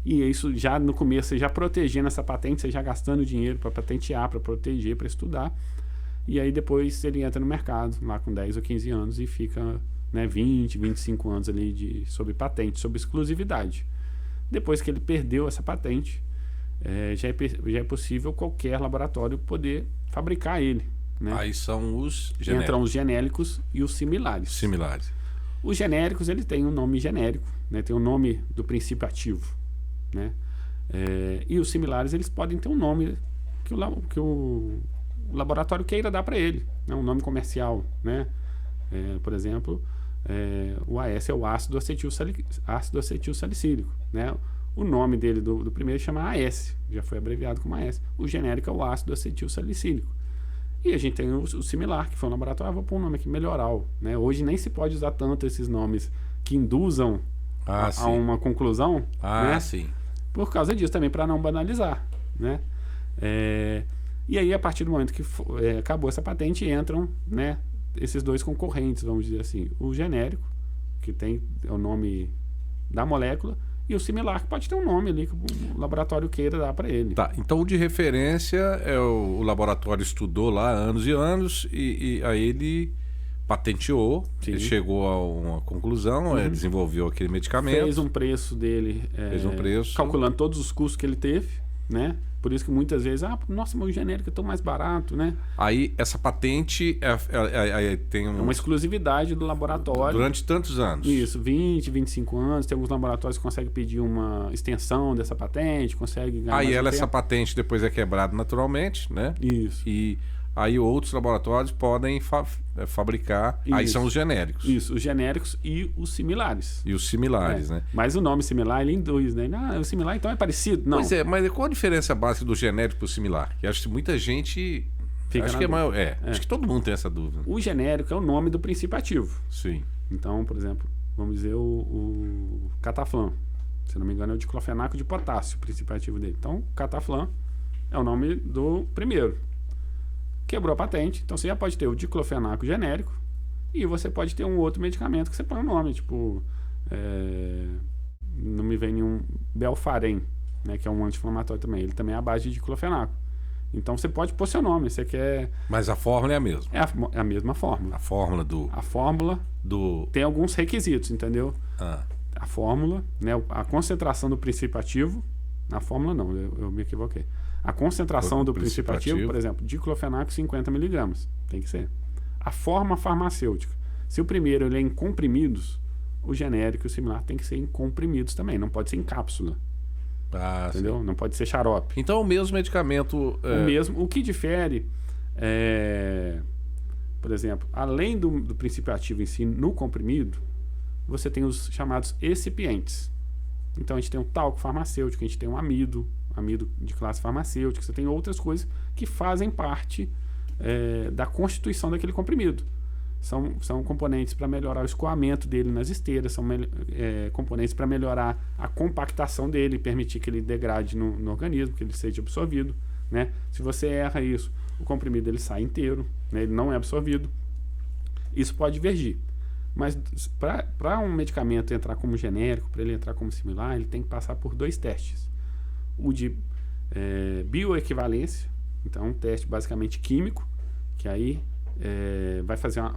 E isso já no começo, você já protegendo essa patente, você já gastando dinheiro para patentear, para proteger, para estudar. E aí depois ele entra no mercado, lá com 10 ou 15 anos, e fica, né, 20, 25 anos ali sob patente, sob exclusividade. Depois que ele perdeu essa patente, já é possível qualquer laboratório poder fabricar ele. Né? Aí são os genéricos. Entram os genéricos e os similares. Os genéricos, ele tem um nome genérico, né? Tem o nome do princípio ativo. Né? E os similares, eles podem ter um nome que o laboratório queira dar para ele, né? Um nome comercial. Né? Por exemplo... o AS é o ácido acetil salicílico, né? O nome dele do primeiro chama AS, já foi abreviado como AS. O genérico é o ácido acetil salicílico. E a gente tem o similar, que foi um laboratório, vou pôr um nome aqui, Melhoral, né? Hoje nem se pode usar tanto esses nomes que induzam a uma conclusão, né? Sim. Por causa disso também, para não banalizar, né? E aí, a partir do momento que acabou essa patente, entram, né, esses dois concorrentes, vamos dizer assim, o genérico, que tem o nome da molécula, e o similar, que pode ter um nome ali que o laboratório queira dar para ele. Tá, então o de referência o laboratório estudou lá anos e anos, e aí ele patenteou, ele chegou a uma conclusão, desenvolveu aquele medicamento. Fez um preço dele, calculando todos os custos que ele teve, né? Por isso que muitas vezes, nossa, mas o genérico é tão mais barato, né? Aí essa patente tem uma exclusividade do laboratório. Durante tantos anos. Isso, 20, 25 anos. Tem alguns laboratórios que conseguem pedir uma extensão dessa patente, conseguem ganhar mais tempo. Essa patente depois é quebrada naturalmente, né? Isso. E aí outros laboratórios podem fabricar. Isso. Aí são os genéricos. Isso, os genéricos e os similares. Né? Mas o nome similar, ele induz, né? O similar então é parecido. Não. Pois mas qual a diferença básica do genérico para o similar? Que acho que muita gente... Acho que todo mundo tem essa dúvida. O genérico é o nome do princípio ativo. Sim. Então, por exemplo, vamos dizer o Cataflam. Se não me engano, é o diclofenaco de potássio, o princípio ativo dele. Então, Cataflam é o nome do primeiro. Quebrou a patente, então você já pode ter o diclofenaco genérico e você pode ter um outro medicamento que você põe o nome, tipo não me vem nenhum Belfarem, né, que é um anti-inflamatório também. Ele também é à base de diclofenaco. Então você pode pôr seu nome, você quer... Mas a fórmula é a mesma. É a mesma fórmula. A fórmula A fórmula tem alguns requisitos, entendeu? A fórmula, né, a concentração do princípio ativo, na fórmula não, eu me equivoquei. A concentração do princípio ativo, por exemplo, diclofenaco 50 miligramas, tem que ser. A forma farmacêutica. Se o primeiro ele é em comprimidos, o genérico e o similar tem que ser em comprimidos também, não pode ser em cápsula. Entendeu? Sim. Não pode ser xarope. Então o mesmo medicamento... O que difere por exemplo, além do princípio ativo em si no comprimido, você tem os chamados excipientes. Então a gente tem um talco farmacêutico, a gente tem um amido de classe farmacêutica, você tem outras coisas que fazem parte da constituição daquele comprimido. São componentes para melhorar o escoamento dele nas esteiras, são componentes para melhorar a compactação dele, permitir que ele degrade no organismo, que ele seja absorvido, né? Se você erra isso, o comprimido ele sai inteiro, né? Ele não é absorvido. Isso pode divergir. Mas para um medicamento entrar como genérico, para ele entrar como similar, ele tem que passar por 2 testes. O de bioequivalência, então um teste basicamente químico, que aí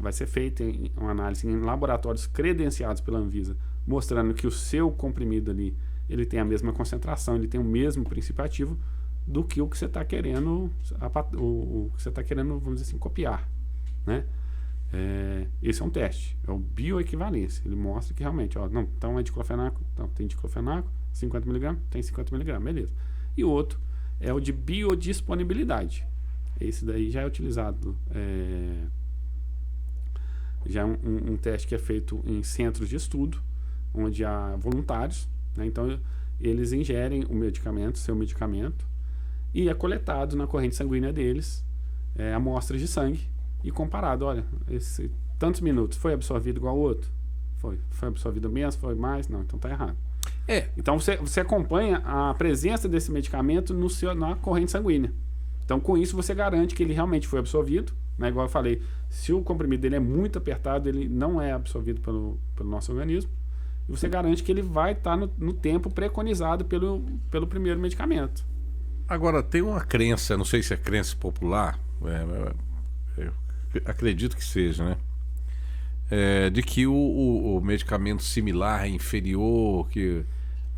vai ser feita uma análise em laboratórios credenciados pela Anvisa, mostrando que o seu comprimido ali ele tem a mesma concentração, ele tem o mesmo princípio ativo do que o que você está querendo, o que você está querendo, vamos dizer assim, copiar, né? Esse é um teste, é o bioequivalência. Ele mostra que realmente, então é diclofenaco, então tem diclofenaco, 50mg, tem 50mg, beleza. E o outro é o de biodisponibilidade. Esse daí já é utilizado, já é um teste que é feito em centros de estudo, onde há voluntários, né? Então eles ingerem seu medicamento, e é coletado na corrente sanguínea deles amostras de sangue e comparado, olha, tantos minutos, foi absorvido igual ao outro? Foi absorvido menos, foi mais? Não, então tá errado. Então você acompanha a presença desse medicamento na corrente sanguínea. Então, com isso, você garante que ele realmente foi absorvido, né? Igual eu falei, se o comprimido dele é muito apertado, ele não é absorvido pelo nosso organismo. E você garante que ele vai estar no tempo preconizado pelo primeiro medicamento. Agora, tem uma crença, não sei se é crença popular, eu acredito que seja, né? De que o medicamento similar é inferior, que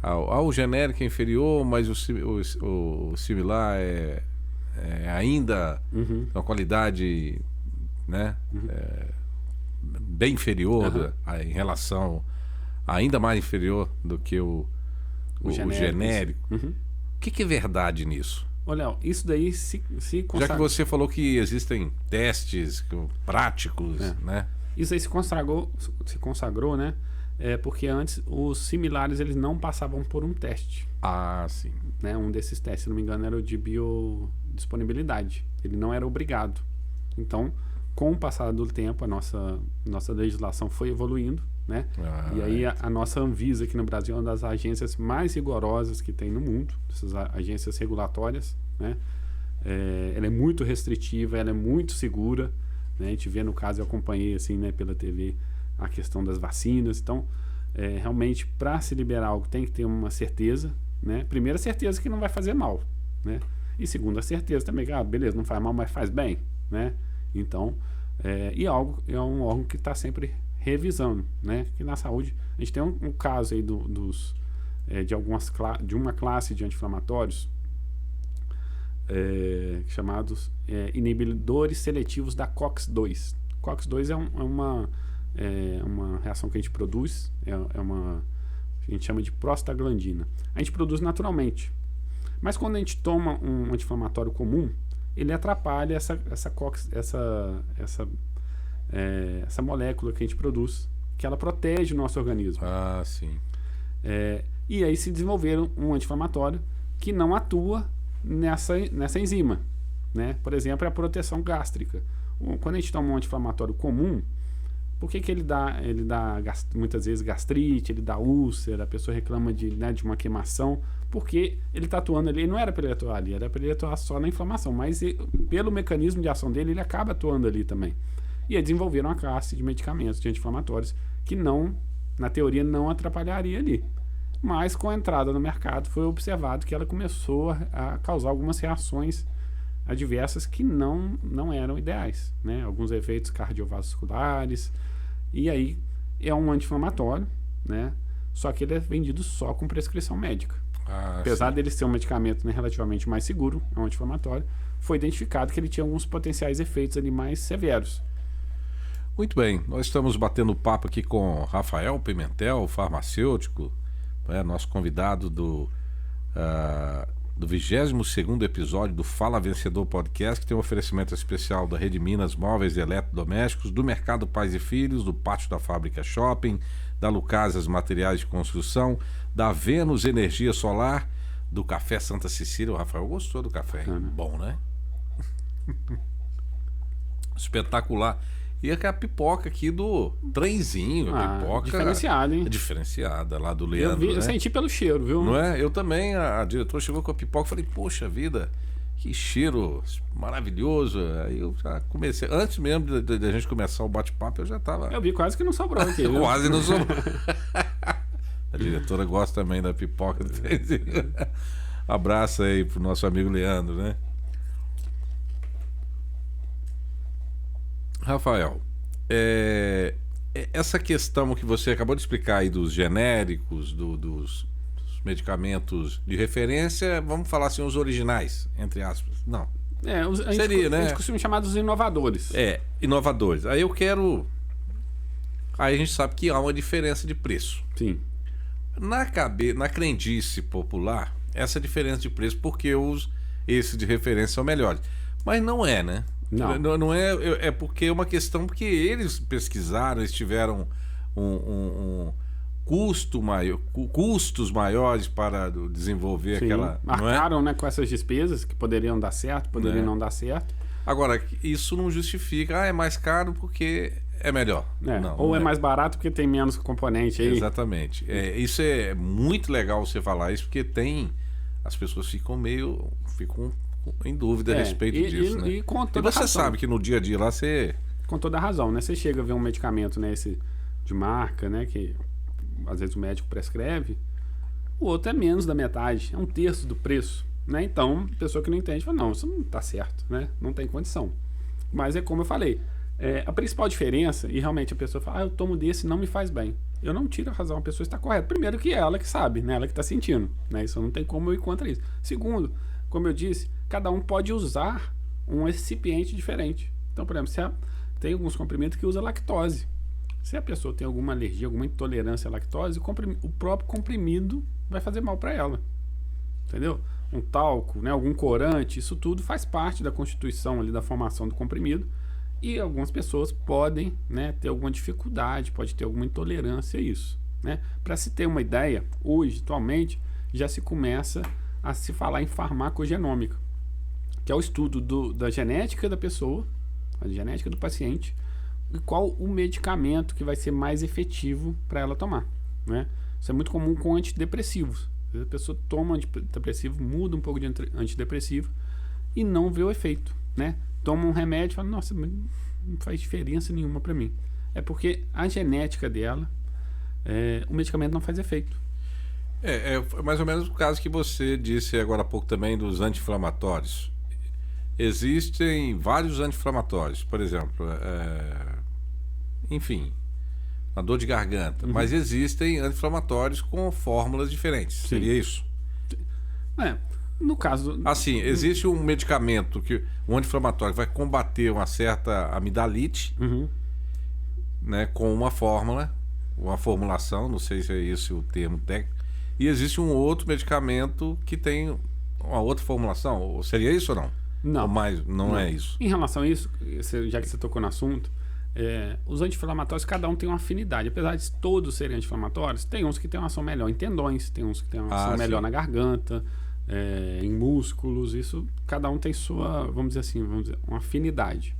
ao genérico é inferior, mas o similar é ainda uma qualidade, né, bem inferior em relação, ainda mais inferior do que o genérico. O que é verdade nisso? Olha, isso daí se consagra... Já que você falou que existem testes práticos, né? Isso aí se consagrou, né? Porque antes os similares eles não passavam por um teste. Sim. Né? Um desses testes, se não me engano, era o de biodisponibilidade. Ele não era obrigado. Então, com o passar do tempo, a nossa legislação foi evoluindo, né? E aí a nossa Anvisa aqui no Brasil é uma das agências mais rigorosas que tem no mundo, essas agências regulatórias, né? Ela é muito restritiva, ela é muito segura, né? A gente vê, no caso, eu acompanhei assim, né, pela TV a questão das vacinas. Então, realmente, para se liberar algo, tem que ter uma certeza, né? Primeira certeza que não vai fazer mal, né? E segunda certeza também que, beleza, não faz mal, mas faz bem, né? Então, é um órgão que está sempre revisando, né? Que na saúde, a gente tem um caso aí de uma classe de anti-inflamatórios chamados inibidores seletivos da COX-2. COX-2 é uma reação que a gente produz, a gente chama de prostaglandina. A gente produz naturalmente. Mas quando a gente toma um anti-inflamatório comum, ele atrapalha essa molécula que a gente produz, que ela protege o nosso organismo. Sim. E aí se desenvolveram um anti-inflamatório que não atua nessa enzima, né? Por exemplo, a proteção gástrica. Quando a gente toma um anti-inflamatório comum, por que ele dá muitas vezes gastrite, ele dá úlcera, a pessoa reclama de uma queimação? Porque ele está atuando ali, não era para ele atuar ali, era para ele atuar só na inflamação, mas pelo mecanismo de ação dele, ele acaba atuando ali também. E aí desenvolveram uma classe de medicamentos, de anti-inflamatórios, que na teoria, não atrapalharia ali. mas com a entrada no mercado foi observado que ela começou a causar algumas reações adversas que não eram ideais, né? Alguns efeitos cardiovasculares, e aí é um anti-inflamatório, né? Só que ele é vendido só com prescrição médica. Apesar dele ser um medicamento, né, relativamente mais seguro, é um anti-inflamatório, foi identificado que ele tinha alguns potenciais efeitos ali mais severos. Muito bem, nós estamos batendo papo aqui com Rafael Pimentel, farmacêutico, nosso convidado do 22º episódio do Fala Vencedor Podcast, que tem um oferecimento especial da Rede Minas Móveis e Eletrodomésticos, do Mercado Pais e Filhos, do Pátio da Fábrica Shopping, da Lucasas Materiais de Construção, da Vênus Energia Solar, do Café Santa Cecília. O Rafael gostou do café, hein? Bom, né? Espetacular. E a pipoca aqui do trenzinho, a pipoca diferenciada, hein? Diferenciada lá do Leandro. Eu senti pelo cheiro, viu? Não é? Eu também, a diretora chegou com a pipoca e falei, poxa vida, que cheiro maravilhoso. Aí eu já comecei, antes mesmo de a gente começar o bate-papo, eu já tava... Eu vi quase que não sobrou aqui, viu? Quase não sobrou. A diretora gosta também da pipoca do trenzinho. Abraço aí pro nosso amigo Leandro, né? Rafael, essa questão que você acabou de explicar aí dos genéricos, dos medicamentos de referência, vamos falar assim, os originais, entre aspas. Não. Seria, né? A gente costuma chamar dos inovadores. Inovadores. Aí eu quero... Aí a gente sabe que há uma diferença de preço. Sim. Na crendice popular, essa diferença de preço, porque esses de referência são melhores. Mas não é, né? Não é, é porque é uma questão porque eles pesquisaram, eles tiveram um custos maiores para desenvolver. Sim, aquela... Marcaram, né, com essas despesas que poderiam dar certo, poderiam não dar certo. Agora, isso não justifica, é mais caro porque é melhor. Ou é mais barato porque tem menos componente aí. Exatamente. Isso é muito legal você falar isso, porque as pessoas ficam em dúvida a respeito disso, né? E com toda você razão. sabe que no dia a dia lá você... Com toda razão, né? Você chega a ver um medicamento, né, esse de marca, né, que às vezes o médico prescreve, o outro é menos da metade, é 1/3 do preço, né? Então, a pessoa que não entende fala, não, isso não tá certo, né? Não tem condição. Mas é como eu falei, a principal diferença, e realmente a pessoa fala, eu tomo desse, não me faz bem. Eu não tiro a razão, a pessoa está correta. Primeiro que é ela que sabe, né? Ela que está sentindo, né? Isso não tem como eu ir contra isso. Segundo, como eu disse, cada um pode usar um recipiente diferente. Então, por exemplo, tem alguns comprimidos que usam lactose. Se a pessoa tem alguma alergia, alguma intolerância à lactose, o próprio comprimido vai fazer mal para ela. Entendeu? Um talco, né, algum corante, isso tudo faz parte da constituição ali, da formação do comprimido. E algumas pessoas podem, né, ter alguma dificuldade, pode ter alguma intolerância a isso, né? Para se ter uma ideia, hoje, atualmente, já se começa a se falar em farmacogenômica, que é o estudo da genética da pessoa, a genética do paciente, e qual o medicamento que vai ser mais efetivo para ela tomar, né? Isso é muito comum com antidepressivos. Às vezes a pessoa toma antidepressivo, muda um pouco de antidepressivo e não vê o efeito, né? Toma um remédio e fala, nossa, não faz diferença nenhuma para mim. É porque a genética dela, o medicamento não faz efeito. É mais ou menos o caso que você disse agora há pouco também dos anti-inflamatórios. Existem vários anti-inflamatórios, por exemplo, enfim, a dor de garganta, mas existem anti-inflamatórios com fórmulas diferentes. Sim. Seria isso? No caso... Assim, existe um medicamento, um anti-inflamatório que vai combater uma certa amidalite, né, com uma formulação, não sei se é esse o termo técnico, e existe um outro medicamento que tem uma outra formulação. Seria isso ou não? Não. Mas não é isso. Em relação a isso, já que você tocou no assunto, os anti-inflamatórios, cada um tem uma afinidade. Apesar de todos serem anti-inflamatórios, tem uns que têm uma ação melhor em tendões, tem uns que têm uma ação melhor na garganta, em músculos. Isso, cada um tem sua, vamos dizer, uma afinidade.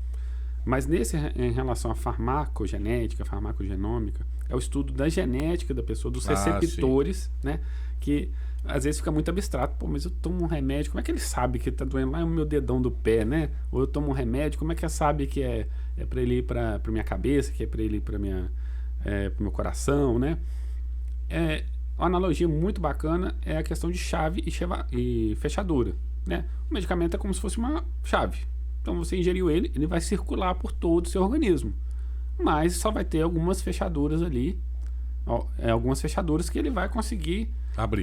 Mas em relação à farmacogenética, farmacogenômica, é o estudo da genética da pessoa, dos receptores, né? Que às vezes fica muito abstrato. Pô, mas eu tomo um remédio, como é que ele sabe que tá doendo lá no meu dedão do pé, né? Ou eu tomo um remédio, como é que ele sabe que é para ele ir para minha cabeça, que é para ele ir para pro meu coração, né? uma analogia muito bacana é a questão de chave e fechadura, né? O medicamento é como se fosse uma chave. Então, você ingeriu ele, ele vai circular por todo o seu organismo. Mas só vai ter algumas fechaduras ali, algumas fechaduras que ele vai conseguir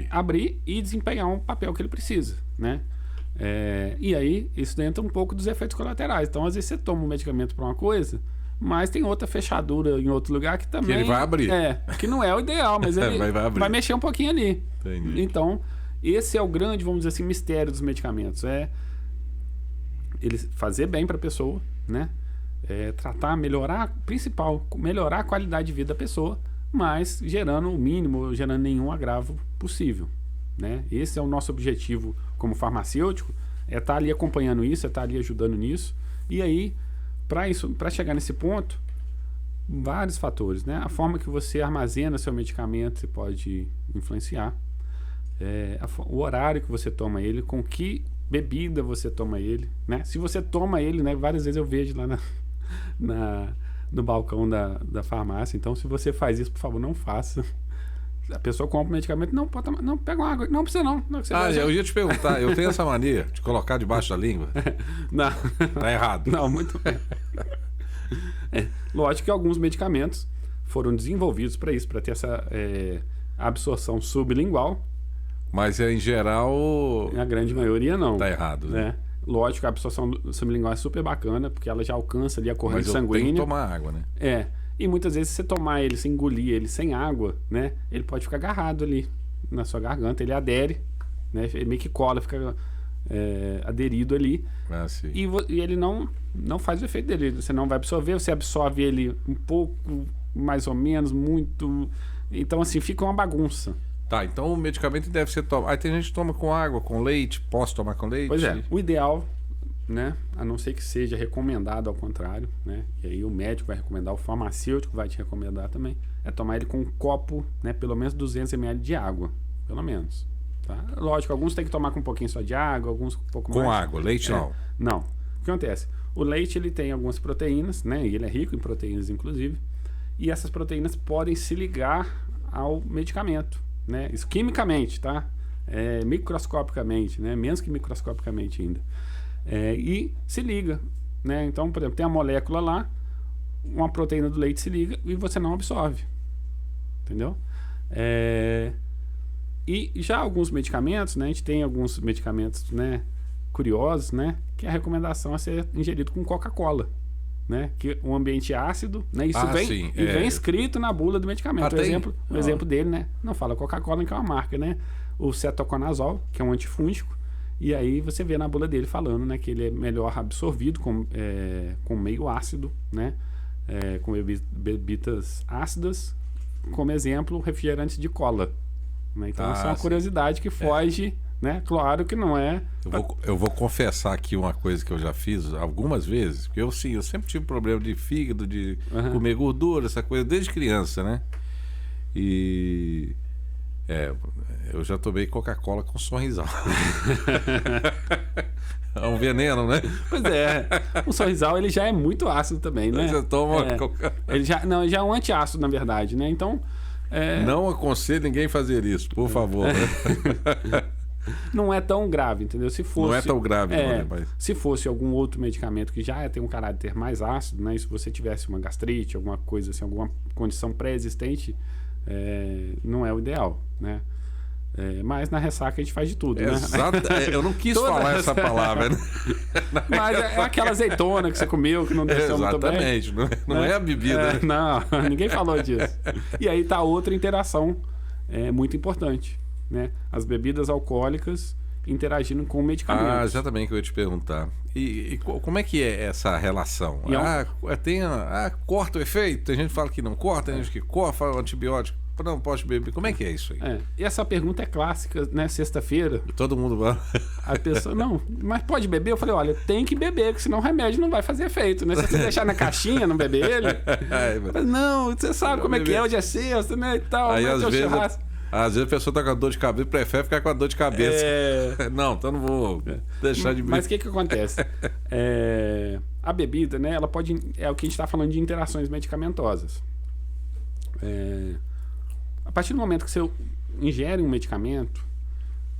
abrir e desempenhar um papel que ele precisa, né? E aí, isso entra um pouco dos efeitos colaterais. Então, às vezes você toma um medicamento para uma coisa, mas tem outra fechadura em outro lugar que também... Que ele vai abrir. Que não é o ideal, mas ele vai mexer um pouquinho ali. Entendi. Então, esse é o grande, vamos dizer assim, mistério dos medicamentos. Ele fazer bem para a pessoa, né? Tratar, melhorar a qualidade de vida da pessoa, mas gerando o mínimo, gerando nenhum agravo possível, né? Esse é o nosso objetivo como farmacêutico, estar ali acompanhando isso, estar ali ajudando nisso. E aí, para chegar nesse ponto, vários fatores, né? A forma que você armazena seu medicamento, você pode influenciar. O horário que você toma ele, com que bebida você toma ele, né? Se você toma ele, né? Várias vezes eu vejo lá no balcão da farmácia. Então, se você faz isso, por favor, não faça. A pessoa compra o medicamento, não pode tomar, não, pega uma água, não precisa não. Eu ia te perguntar, eu tenho essa mania de colocar debaixo da língua. Não. Tá errado. Não, muito bem. Lógico que alguns medicamentos foram desenvolvidos para isso, para ter essa absorção sublingual. Mas em geral... A grande maioria não. Tá errado, né? Lógico que a absorção sublingual é super bacana, porque ela já alcança ali a corrente sanguínea. Tem que tomar água, né? E muitas vezes, se você tomar ele, se engolir ele sem água, né? Ele pode ficar agarrado ali na sua garganta, ele adere, né? Ele meio que cola, fica aderido ali. Sim. E ele não faz o efeito dele. Você não vai absorver, você absorve ele um pouco, mais ou menos, muito. Então, assim, fica uma bagunça. Tá, então o medicamento deve ser tomado. Aí tem gente que toma com água, com leite. Posso tomar com leite? Pois é. O ideal, né? A não ser que seja recomendado ao contrário, né? E aí o médico vai recomendar, o farmacêutico vai te recomendar também. É tomar ele com um copo, né? Pelo menos 200 ml de água. Pelo menos. Tá? Lógico, alguns tem que tomar com um pouquinho só de água, alguns com um pouco mais. Com água, leite não? Não. O que acontece? O leite, ele tem algumas proteínas, né? E ele é rico em proteínas, inclusive. E essas proteínas podem se ligar ao medicamento. Né? Isso quimicamente, tá? Microscopicamente, né? Menos que microscopicamente ainda. E se liga, né? Então, por exemplo, tem a molécula lá, uma proteína do leite se liga e você não absorve. Entendeu? E já alguns medicamentos, né? A gente tem alguns medicamentos, né, curiosos, né? Que a recomendação é ser ingerido com Coca-Cola. Né? Que um ambiente ácido, né? Isso vem escrito na bula do medicamento. O exemplo dele, né? Não fala Coca-Cola, que é uma marca, né? O cetoconazol, que é um antifúngico, e aí você vê na bula dele falando, né, que ele é melhor absorvido com meio ácido, né? Com bebidas ácidas, como exemplo, refrigerantes de cola. Né? Então, isso é uma curiosidade que foge. Né? Claro que não é. Eu vou confessar aqui uma coisa que eu já fiz algumas vezes, porque eu sempre tive problema de fígado, de comer gordura, essa coisa, desde criança, né? E eu já tomei Coca-Cola com Sorrisal. É um veneno, né? Pois é. O Sorrisal, ele já é muito ácido também, né? Você toma ele já é um antiácido, na verdade, né? Então... Não aconselho ninguém fazer isso, por favor. Não é tão grave, entendeu? Se fosse, não é tão grave, não, né? Mas... Se fosse algum outro medicamento que já tem um caráter mais ácido, né? E se você tivesse uma gastrite, alguma coisa assim, alguma condição pré-existente, não é o ideal, né? Mas na ressaca a gente faz de tudo, né? Exato. Eu não quis falar essa palavra, né? Mas é aquela azeitona que você comeu que não desceu muito bem. Exatamente. Não é a bebida. Não, ninguém falou disso. E aí tá outra interação muito importante. Né? As bebidas alcoólicas interagindo com medicamentos. Exatamente o que eu ia te perguntar. E como é que é essa relação? Corta o efeito? Tem gente que fala que não corta, tem gente que corta, fala o antibiótico. Não, pode beber. Como é que é isso aí? E essa pergunta é clássica, né? Sexta-feira. Todo mundo vai. A pessoa, não, mas pode beber? Eu falei, olha, tem que beber, porque senão o remédio não vai fazer efeito, né? Se você deixar na caixinha, não beber ele. Mas, não, você sabe como é que é, hoje é sexta, né? E tal, aí às vezes a pessoa tá com a dor de cabeça, prefere ficar com a dor de cabeça. Não, então não vou deixar de beber. Mas o que acontece? A bebida, né? Ela pode. É o que a gente está falando de interações medicamentosas. A partir do momento que você ingere um medicamento,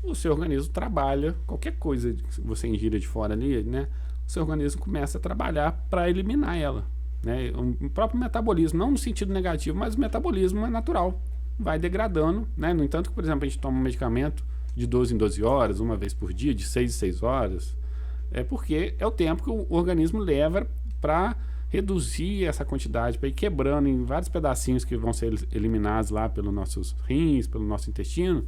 o seu organismo trabalha, qualquer coisa que você ingira de fora ali, né? O seu organismo começa a trabalhar para eliminar ela, né? O próprio metabolismo, não no sentido negativo, mas o metabolismo é natural, vai degradando, né? No entanto, por exemplo, a gente toma um medicamento de 12 em 12 horas, uma vez por dia, de 6 em 6 horas, é porque é o tempo que o organismo leva para reduzir essa quantidade, para ir quebrando em vários pedacinhos que vão ser eliminados lá pelos nossos rins, pelo nosso intestino.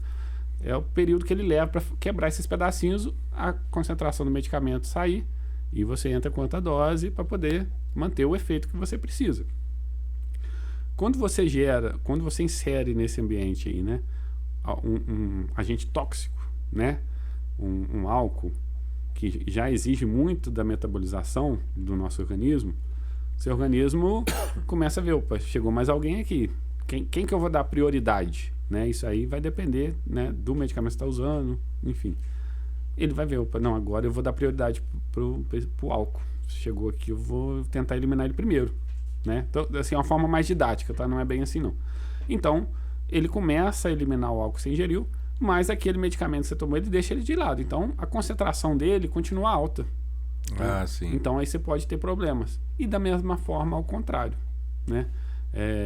É o período que ele leva para quebrar esses pedacinhos, a concentração do medicamento sair e você entra com outra dose para poder manter o efeito que você precisa. Quando você insere nesse ambiente aí, né, um agente tóxico, né, um álcool que já exige muito da metabolização do nosso organismo, seu organismo começa a ver, opa, chegou mais alguém aqui. Quem que eu vou dar prioridade? Né? Isso aí vai depender, né, do medicamento que você está usando, enfim. Ele vai ver, opa, não, agora eu vou dar prioridade pro álcool. Chegou aqui, eu vou tentar eliminar ele primeiro. Né? Então, assim, é uma forma mais didática, tá? Não é bem assim, não. Então, ele começa a eliminar o álcool que você ingeriu, mas aquele medicamento que você tomou, ele deixa ele de lado. Então, a concentração dele continua alta. Ah, sim. Então aí você pode ter problemas. E da mesma forma ao contrário, né?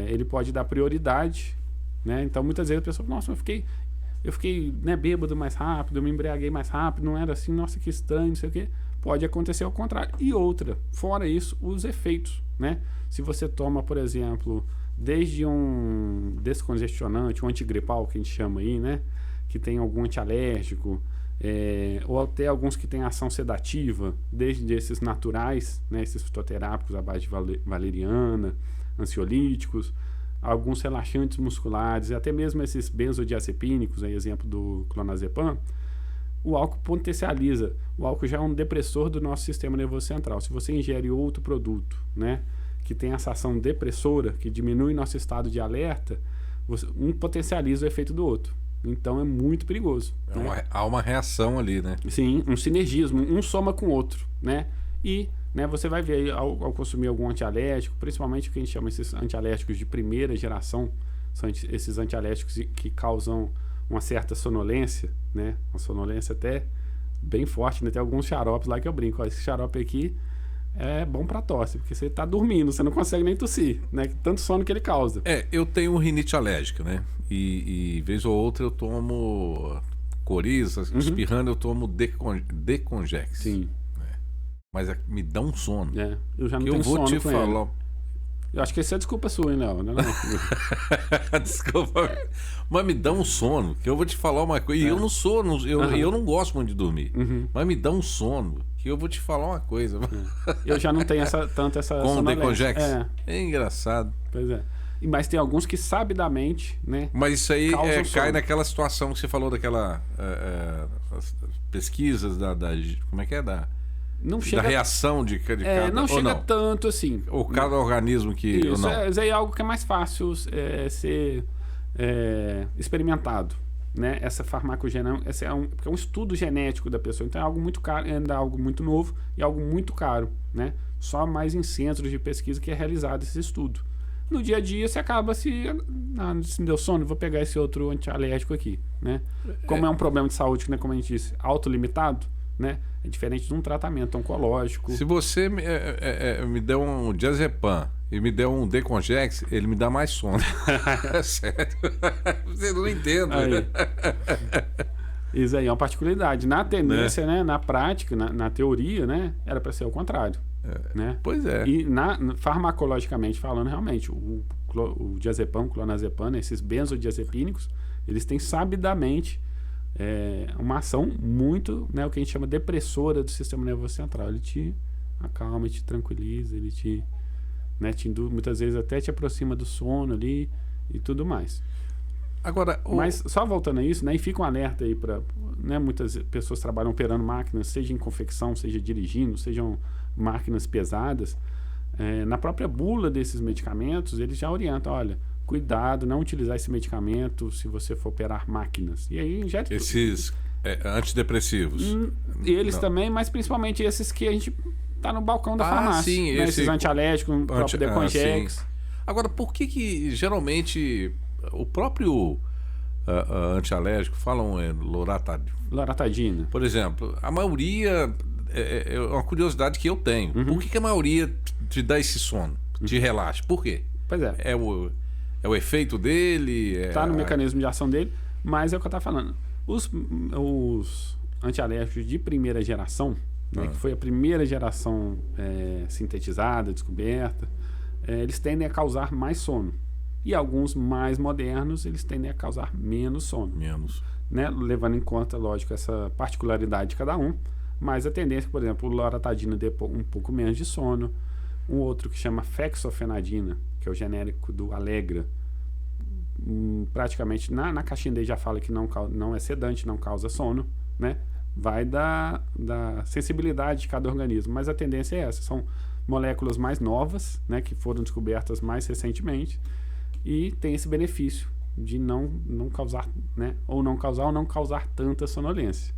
Ele pode dar prioridade, né? Então muitas vezes a pessoa, nossa, eu fiquei né, bêbado mais rápido, eu me embriaguei mais rápido, não era assim, nossa, que estranho, não sei o quê. Pode acontecer ao contrário. E outra, fora isso, os efeitos, né? Se você toma, por exemplo, desde um descongestionante, um antigripal que a gente chama aí, né? Que tem algum antialérgico, ou até alguns que têm ação sedativa, desde esses naturais, né, esses fitoterápicos à base de valeriana, ansiolíticos, alguns relaxantes musculares, até mesmo esses benzodiazepínicos, aí, exemplo do clonazepam, o álcool potencializa. O álcool já é um depressor do nosso sistema nervoso central. Se você ingere outro produto, né, que tem essa ação depressora, que diminui nosso estado de alerta, um potencializa o efeito do outro. Então é muito perigoso. Há uma reação ali, né? Sim, um sinergismo, um soma com o outro, né? E né, você vai ver aí, ao consumir algum antialérgico, principalmente o que a gente chama esses antialérgicos de primeira geração, são esses antialérgicos que causam uma certa sonolência, né? Uma sonolência até bem forte, né? Tem alguns xaropes lá que eu brinco, ó, esse xarope aqui é bom para tosse, porque você tá dormindo, você não consegue nem tossir, né? Tanto sono que ele causa. Eu tenho rinite alérgica, né? E vez ou outra eu tomo coriza, espirrando, eu tomo Decongex. Sim. Mas me dá um sono. Eu já não que tenho eu vou sono te com falar. ele. Eu acho que essa é desculpa sua, hein, Léo? Não. Desculpa. Mas me dá um sono, que eu vou te falar uma coisa. E eu não sou, eu não gosto muito de dormir. Mas me dá um sono, que eu vou te falar uma coisa. Eu já não tenho tanto essa Com o sonolência. Decongex? É engraçado. Pois é. Mas tem alguns que sabidamente, né? Mas isso aí causam cai sono. naquela situação que você falou daquela as pesquisas como é que é? Não Da chega, reação de cada... não ou chega tanto assim. Ou cada organismo que... Isso, ou não. isso aí é algo que é mais fácil ser experimentado, né? Essa farmacogênica, porque é um estudo genético da pessoa, então é algo muito caro, ainda é algo muito novo e algo muito caro, né? Só mais em centros de pesquisa que é realizado esse estudo. No dia a dia você acaba se me deu sono, vou pegar esse outro antialérgico aqui, né? Como é um problema de saúde, né, como a gente disse, autolimitado, né? É diferente de um tratamento oncológico. Se você me der um diazepam e me der um Decongex, ele me dá mais sono. É sério. Você não entende. Isso aí é uma particularidade. Na tendência, né? Na prática, na teoria, né? Era para ser o contrário. Né? Pois é. E farmacologicamente falando, realmente, o diazepam, o clonazepam, né, esses benzodiazepínicos, eles têm sabidamente uma ação muito, né, o que a gente chama depressora do sistema nervoso central. Ele te acalma, te tranquiliza, ele te induz, muitas vezes até te aproxima do sono ali e tudo mais. Agora, Mas só voltando a isso, né, e fica um alerta aí para, né, muitas pessoas trabalham operando máquinas, seja em confecção, seja dirigindo, sejam máquinas pesadas, na própria bula desses medicamentos, eles já orientam, olha, cuidado, não utilizar esse medicamento se você for operar máquinas. E aí injeta esses antidepressivos. Eles também, mas principalmente esses que a gente tá no balcão da farmácia. Sim, né? Esses antialérgicos, o próprio Decongex. Agora, por que geralmente o próprio antialérgico, falam Loratadina. Por exemplo, a maioria é uma curiosidade que eu tenho. Por que a maioria te dá esse sono? Te relaxa? Por quê? Pois é. É o efeito dele? Tá no mecanismo de ação dele, mas é o que eu tava falando. Os antialérgicos de primeira geração, né, que foi a primeira geração sintetizada, descoberta, eles tendem a causar mais sono. E alguns mais modernos, eles tendem a causar menos sono. Né? Levando em conta, lógico, essa particularidade de cada um. Mas a tendência, por exemplo, o loratadina dê um pouco menos de sono. Um outro que chama fexofenadina, que é o genérico do Allegra, praticamente na caixinha dele já fala que não é sedante, não causa sono, né? Vai da sensibilidade de cada organismo, mas a tendência é essa, são moléculas mais novas, né, que foram descobertas mais recentemente e tem esse benefício de não causar, né, ou não causar tanta sonolência.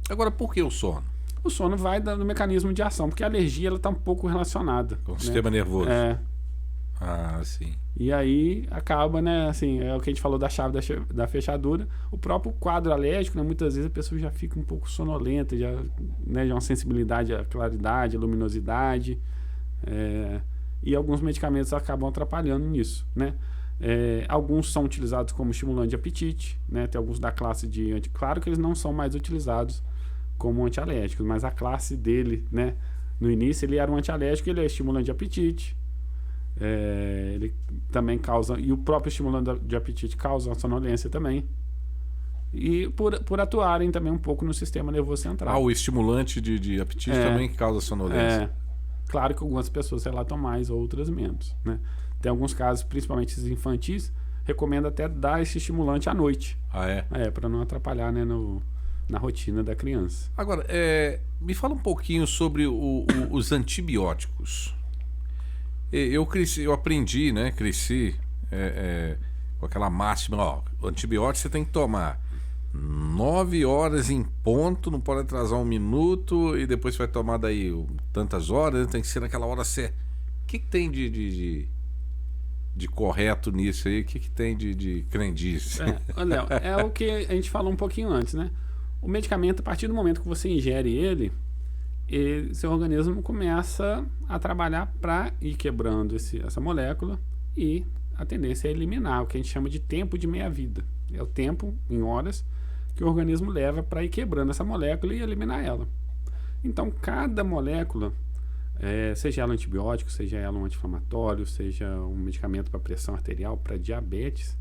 Agora, por que o sono? O sono vai no mecanismo de ação, porque a alergia ela está um pouco relacionada com o sistema nervoso. Ah, sim. E aí acaba, né, assim, é o que a gente falou da chave da fechadura. O próprio quadro alérgico, né, muitas vezes a pessoa já fica um pouco sonolenta, já uma sensibilidade à claridade, à luminosidade. E alguns medicamentos acabam atrapalhando nisso, né? Alguns são utilizados como estimulante de apetite, né? Tem alguns da classe de claro que eles não são mais utilizados como antialérgicos, mas a classe dele, né? No início ele era um antialérgico, ele é estimulante de apetite. Ele também causa, e o próprio estimulante de apetite causa uma sonolência também, e por atuarem também um pouco no sistema nervoso central. O estimulante de apetite também causa sonolência. Claro que algumas pessoas relatam mais, outras menos, né? Tem alguns casos, principalmente os infantis, recomendo até dar esse estimulante à noite. Para não atrapalhar, né, na rotina da criança. Agora, me fala um pouquinho sobre os antibióticos. Eu aprendi, né? Cresci com aquela máxima, o antibiótico você tem que tomar 9 horas em ponto, não pode atrasar 1 minuto, e depois você vai tomar daí tantas horas, tem que ser naquela hora certa. O que tem de correto nisso aí? O que tem de crendice? Léo, é o que a gente falou um pouquinho antes, né? O medicamento, a partir do momento que você ingere ele, seu organismo começa a trabalhar para ir quebrando essa molécula, e a tendência é eliminar, o que a gente chama de tempo de meia-vida. É o tempo, em horas, que o organismo leva para ir quebrando essa molécula e eliminar ela. Então, cada molécula, seja ela um antibiótico, seja ela um anti-inflamatório, seja um medicamento para pressão arterial, para diabetes,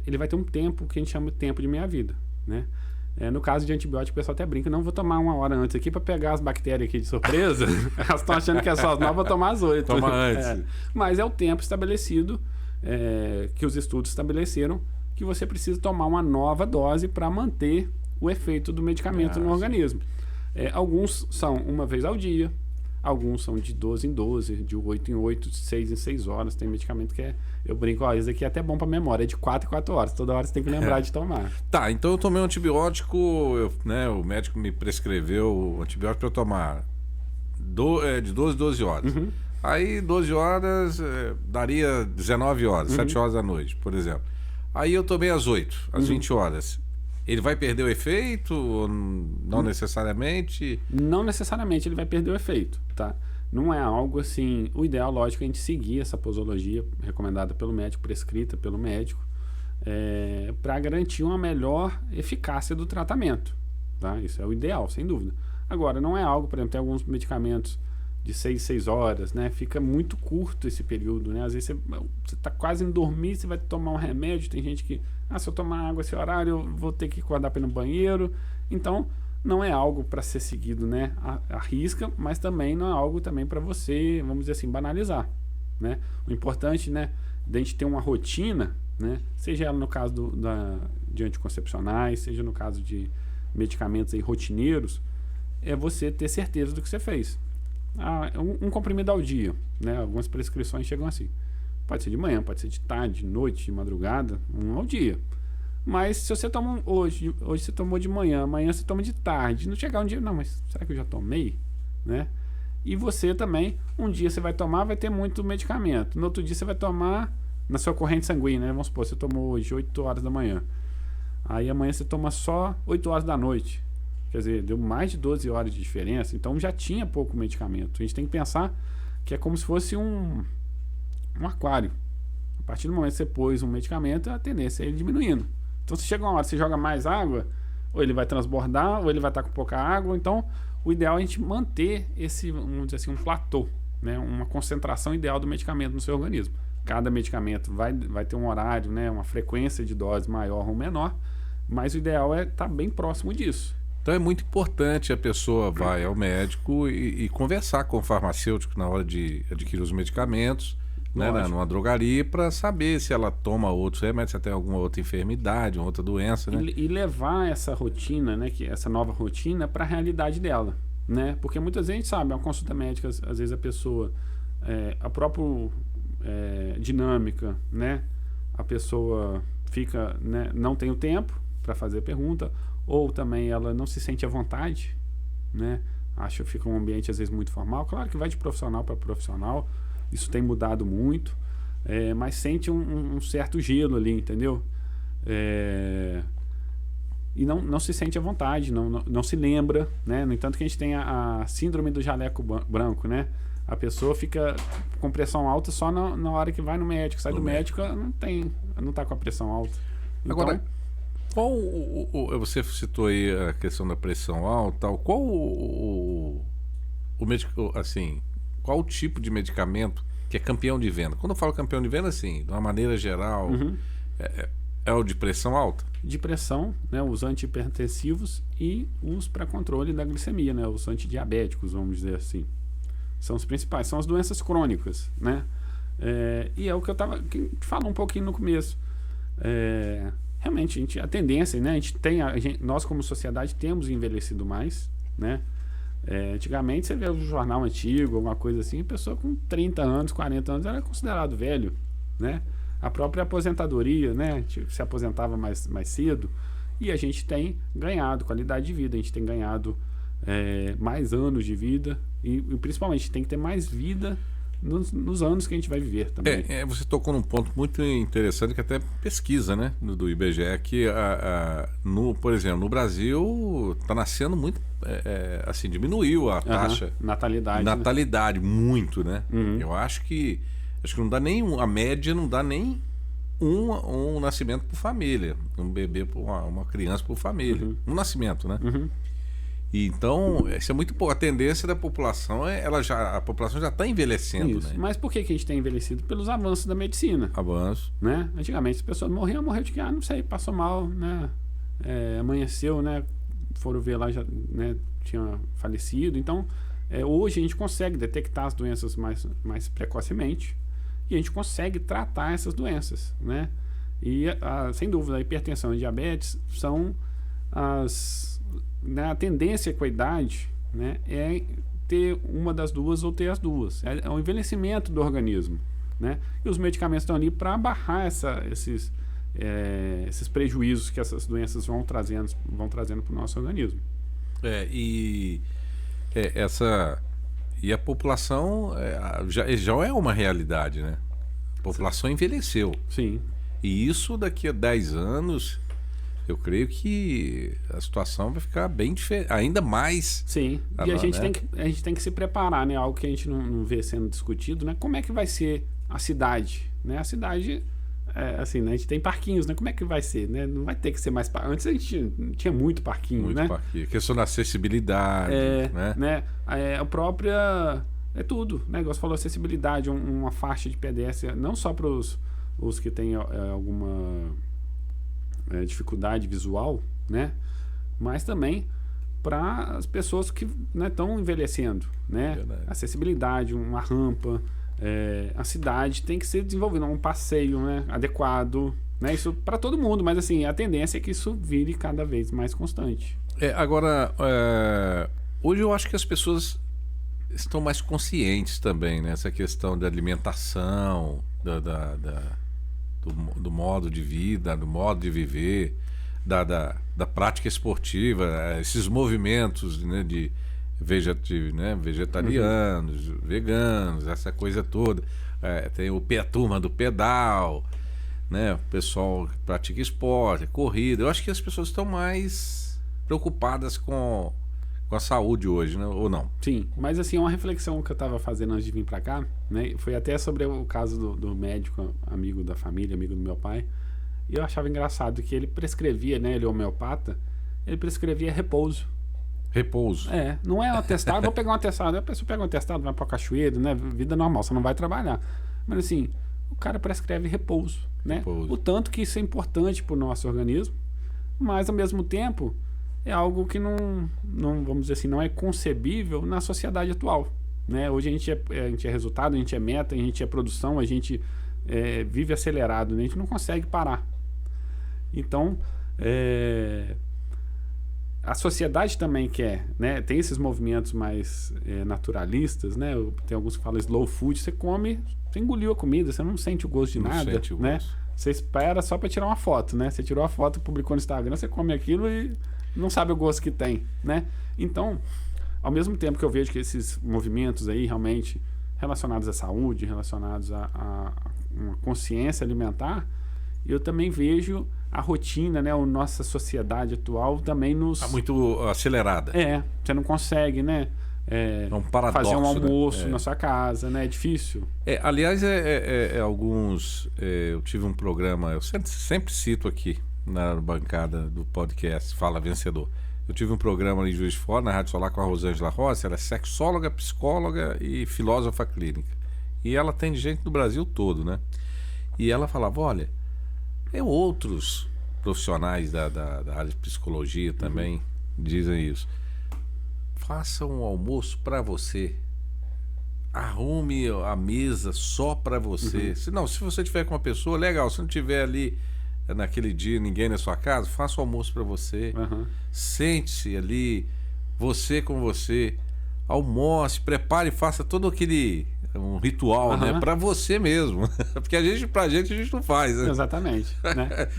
ele vai ter um tempo que a gente chama de tempo de meia-vida, né? No caso de antibiótico, o pessoal até brinca, não vou tomar 1 hora antes aqui para pegar as bactérias aqui de surpresa. Elas estão achando que é só as 9, vou tomar as 8. Toma antes. Mas é o tempo estabelecido, que os estudos estabeleceram, que você precisa tomar uma nova dose para manter o efeito do medicamento no organismo. Alguns são uma vez ao dia, alguns são de 12 em 12, de 8 em 8, de 6 em 6 horas. Tem medicamento que eu brinco, esse aqui é até bom para memória, é de 4 em 4 horas. Toda hora você tem que lembrar de tomar. Tá, então eu tomei um antibiótico, o médico me prescreveu o antibiótico para eu tomar de 12 em 12 horas. Aí 12 horas daria 19 horas, 7 horas da noite, por exemplo. Aí eu tomei às 8, às 20 horas. Ele vai perder o efeito ou não necessariamente? Não necessariamente ele vai perder o efeito, tá? Não é algo assim... O ideal, lógico, é a gente seguir essa posologia recomendada pelo médico, prescrita pelo médico, para garantir uma melhor eficácia do tratamento, tá? Isso é o ideal, sem dúvida. Agora, não é algo... Por exemplo, tem alguns medicamentos de 6 horas, né? Fica muito curto esse período, né? Às vezes você tá quase indo dormir, você vai tomar um remédio, tem gente que... se eu tomar água esse horário, eu vou ter que acordar para ir no banheiro. Então, não é algo para ser seguido, né, à risca, mas também não é algo também para você, vamos dizer assim, banalizar, né? O importante, né, de a gente ter uma rotina, né, seja ela no caso de anticoncepcionais, seja no caso de medicamentos aí rotineiros, é você ter certeza do que você fez. Um comprimido ao dia, né? Algumas prescrições chegam assim. Pode ser de manhã, pode ser de tarde, de noite, de madrugada, 1 ao dia. Mas se você toma hoje você tomou de manhã, amanhã você toma de tarde, não chegar um dia, não, mas será que eu já tomei? Né? E você também, um dia você vai tomar, vai ter muito medicamento. No outro dia você vai tomar, na sua corrente sanguínea, né? Vamos supor, você tomou hoje 8 horas da manhã. Aí amanhã você toma só 8 horas da noite. Quer dizer, deu mais de 12 horas de diferença. Então já tinha pouco medicamento. A gente tem que pensar que é como se fosse um aquário. A partir do momento que você pôs um medicamento, a tendência é ele diminuindo. Então se chega uma hora que você joga mais água, ou ele vai transbordar, ou ele vai estar com pouca água. Então o ideal é a gente manter esse, vamos dizer assim, um platô, né? Uma concentração ideal do medicamento no seu organismo. Cada medicamento vai ter um horário, né? Uma frequência de dose maior ou menor, mas o ideal é estar bem próximo disso. Então é muito importante a pessoa vai ao médico e conversar com o farmacêutico na hora de adquirir os medicamentos, né, numa drogaria, para saber se ela toma outros remédios, se tem alguma outra enfermidade, uma outra doença, né? E levar essa rotina, né, essa nova rotina, para a realidade dela, né? Porque muitas vezes a gente sabe, é uma consulta médica, às vezes a pessoa, a própria dinâmica, né? A pessoa fica, né, não tem o tempo para fazer a pergunta, ou também ela não se sente à vontade, né? Acho que fica um ambiente às vezes muito formal. Claro que vai de profissional para profissional, isso tem mudado muito, mas sente um certo gelo ali, entendeu? E não se sente à vontade, não se lembra, né? No entanto que a gente tem a síndrome do jaleco branco, né? A pessoa fica com pressão alta só na hora que vai no médico, sai do médico, ela não está com a pressão alta. Então, agora, você citou aí a questão da pressão alta, qual o médico, assim, qual o tipo de medicamento que é campeão de venda? Quando eu falo campeão de venda, assim, de uma maneira geral, é o de pressão alta? De pressão, né, os antihipertensivos e os para controle da glicemia, né, os antidiabéticos, vamos dizer assim. São os principais, são as doenças crônicas, né? E é o que eu falando um pouquinho no começo. Realmente, a tendência, né? Nós como sociedade temos envelhecido mais, né? Antigamente você vê o jornal antigo, alguma coisa assim, a pessoa com 30 anos, 40 anos era considerado velho, né? A própria aposentadoria, né? Se aposentava mais cedo, e a gente tem ganhado qualidade de vida, a gente tem ganhado mais anos de vida, e principalmente tem que ter mais vida nos anos que a gente vai viver também. Você tocou num ponto muito interessante, que até pesquisa, né, do IBGE, que por exemplo, no Brasil está nascendo muito, assim, diminuiu a taxa natalidade, né? Muito, né? Eu acho que não dá nem a média não dá nem um nascimento por família, um bebê por uma criança por família, um nascimento, né? E então, isso é muito pouco. A tendência da população a população já está envelhecendo, isso. Né? Mas por que a gente tem envelhecido? Pelos avanços da medicina. Avanço. Né? Antigamente as pessoas morreu de que, não sei, passou mal, né? Amanheceu, né? Foram ver lá, já, né? Tinha falecido. Então, hoje a gente consegue detectar as doenças mais precocemente e a gente consegue tratar essas doenças, né? E, sem dúvida, a hipertensão e a diabetes são a tendência com a idade, né, é ter uma das duas ou ter as duas. É o envelhecimento do organismo, né? E os medicamentos estão ali para barrar esses prejuízos que essas doenças vão trazendo para o nosso organismo. E a população já é uma realidade, né? A população envelheceu. Sim. E isso daqui a 10 anos... Eu creio que a situação vai ficar bem diferente, ainda mais. Sim, e a gente tem que se preparar, né? Algo que a gente não vê sendo discutido, né? Como é que vai ser a cidade, né? A cidade, assim, né? A gente tem parquinhos, né? Como é que vai ser, né? Não vai ter que ser mais... Antes a gente tinha muito parquinho, né? Muito parquinho. A questão da acessibilidade, né? A própria... É tudo, né? Igual você falou, acessibilidade, uma faixa de pedestre, não só para os que têm alguma... dificuldade visual, né? Mas também para as pessoas que estão envelhecendo, né? Acessibilidade, uma rampa, a cidade tem que ser desenvolvida, um passeio, né, adequado, né? Isso para todo mundo, mas assim, a tendência é que isso vire cada vez mais constante. Agora, hoje eu acho que as pessoas estão mais conscientes também, né? Essa questão da alimentação, do modo de vida, do modo de viver, da prática esportiva, esses movimentos, né, vegetarianos, veganos, essa coisa toda. tem a turma do pedal, né? O pessoal que pratica esporte, corrida. Eu acho que as pessoas estão mais preocupadas com a saúde hoje, né? Ou não? Sim, mas assim, uma reflexão que eu estava fazendo antes de vir para cá, né? Foi até sobre o caso do médico, amigo da família, amigo do meu pai. E eu achava engraçado que ele prescrevia, né? Ele é homeopata, ele prescrevia repouso. Repouso. Não é um atestado, vou pegar um atestado. A pessoa pega um atestado, vai pra cachoeira, né? Vida normal, você não vai trabalhar. Mas assim, o cara prescreve repouso, né? Repouso. O tanto que isso é importante pro nosso organismo, mas ao mesmo tempo é algo que não vamos dizer assim, não é concebível na sociedade atual, né? Hoje a gente é resultado, a gente é meta, a gente é produção, a gente vive acelerado, né? A gente não consegue parar. Então, a sociedade também quer, né? Tem esses movimentos mais naturalistas, né? Tem alguns que falam slow food. Você come, você engoliu a comida, você não sente o gosto de nada, né? Você espera só para tirar uma foto, né? Você tirou a foto, publicou no Instagram, você come aquilo e não sabe o gosto que tem, né? Então, ao mesmo tempo que eu vejo que esses movimentos aí realmente relacionados à saúde, relacionados a uma consciência alimentar, eu também vejo a rotina, né? A nossa sociedade atual também nos... Tá muito acelerada. Você não consegue, né? É um paradoxo, fazer um almoço né? na sua casa, né? É difícil. Aliás, alguns... eu tive um programa, eu sempre cito aqui na bancada do podcast Fala Vencedor. Eu tive um programa em Juiz de Fora, na Rádio Solar, com a Rosângela Rossi. Ela é sexóloga, psicóloga e filósofa clínica. E ela atende gente do Brasil todo, né? E ela falava, olha... outros profissionais da área de psicologia também dizem isso. Faça um almoço para você. Arrume a mesa só para você. Se você tiver com uma pessoa, legal. Se não tiver ali naquele dia ninguém na sua casa, faça o almoço para você. Sente-se ali, você com você. Almoce, prepare, faça todo aquele... um ritual, né? Pra você mesmo. Porque pra gente a gente não faz, né? Exatamente. Né?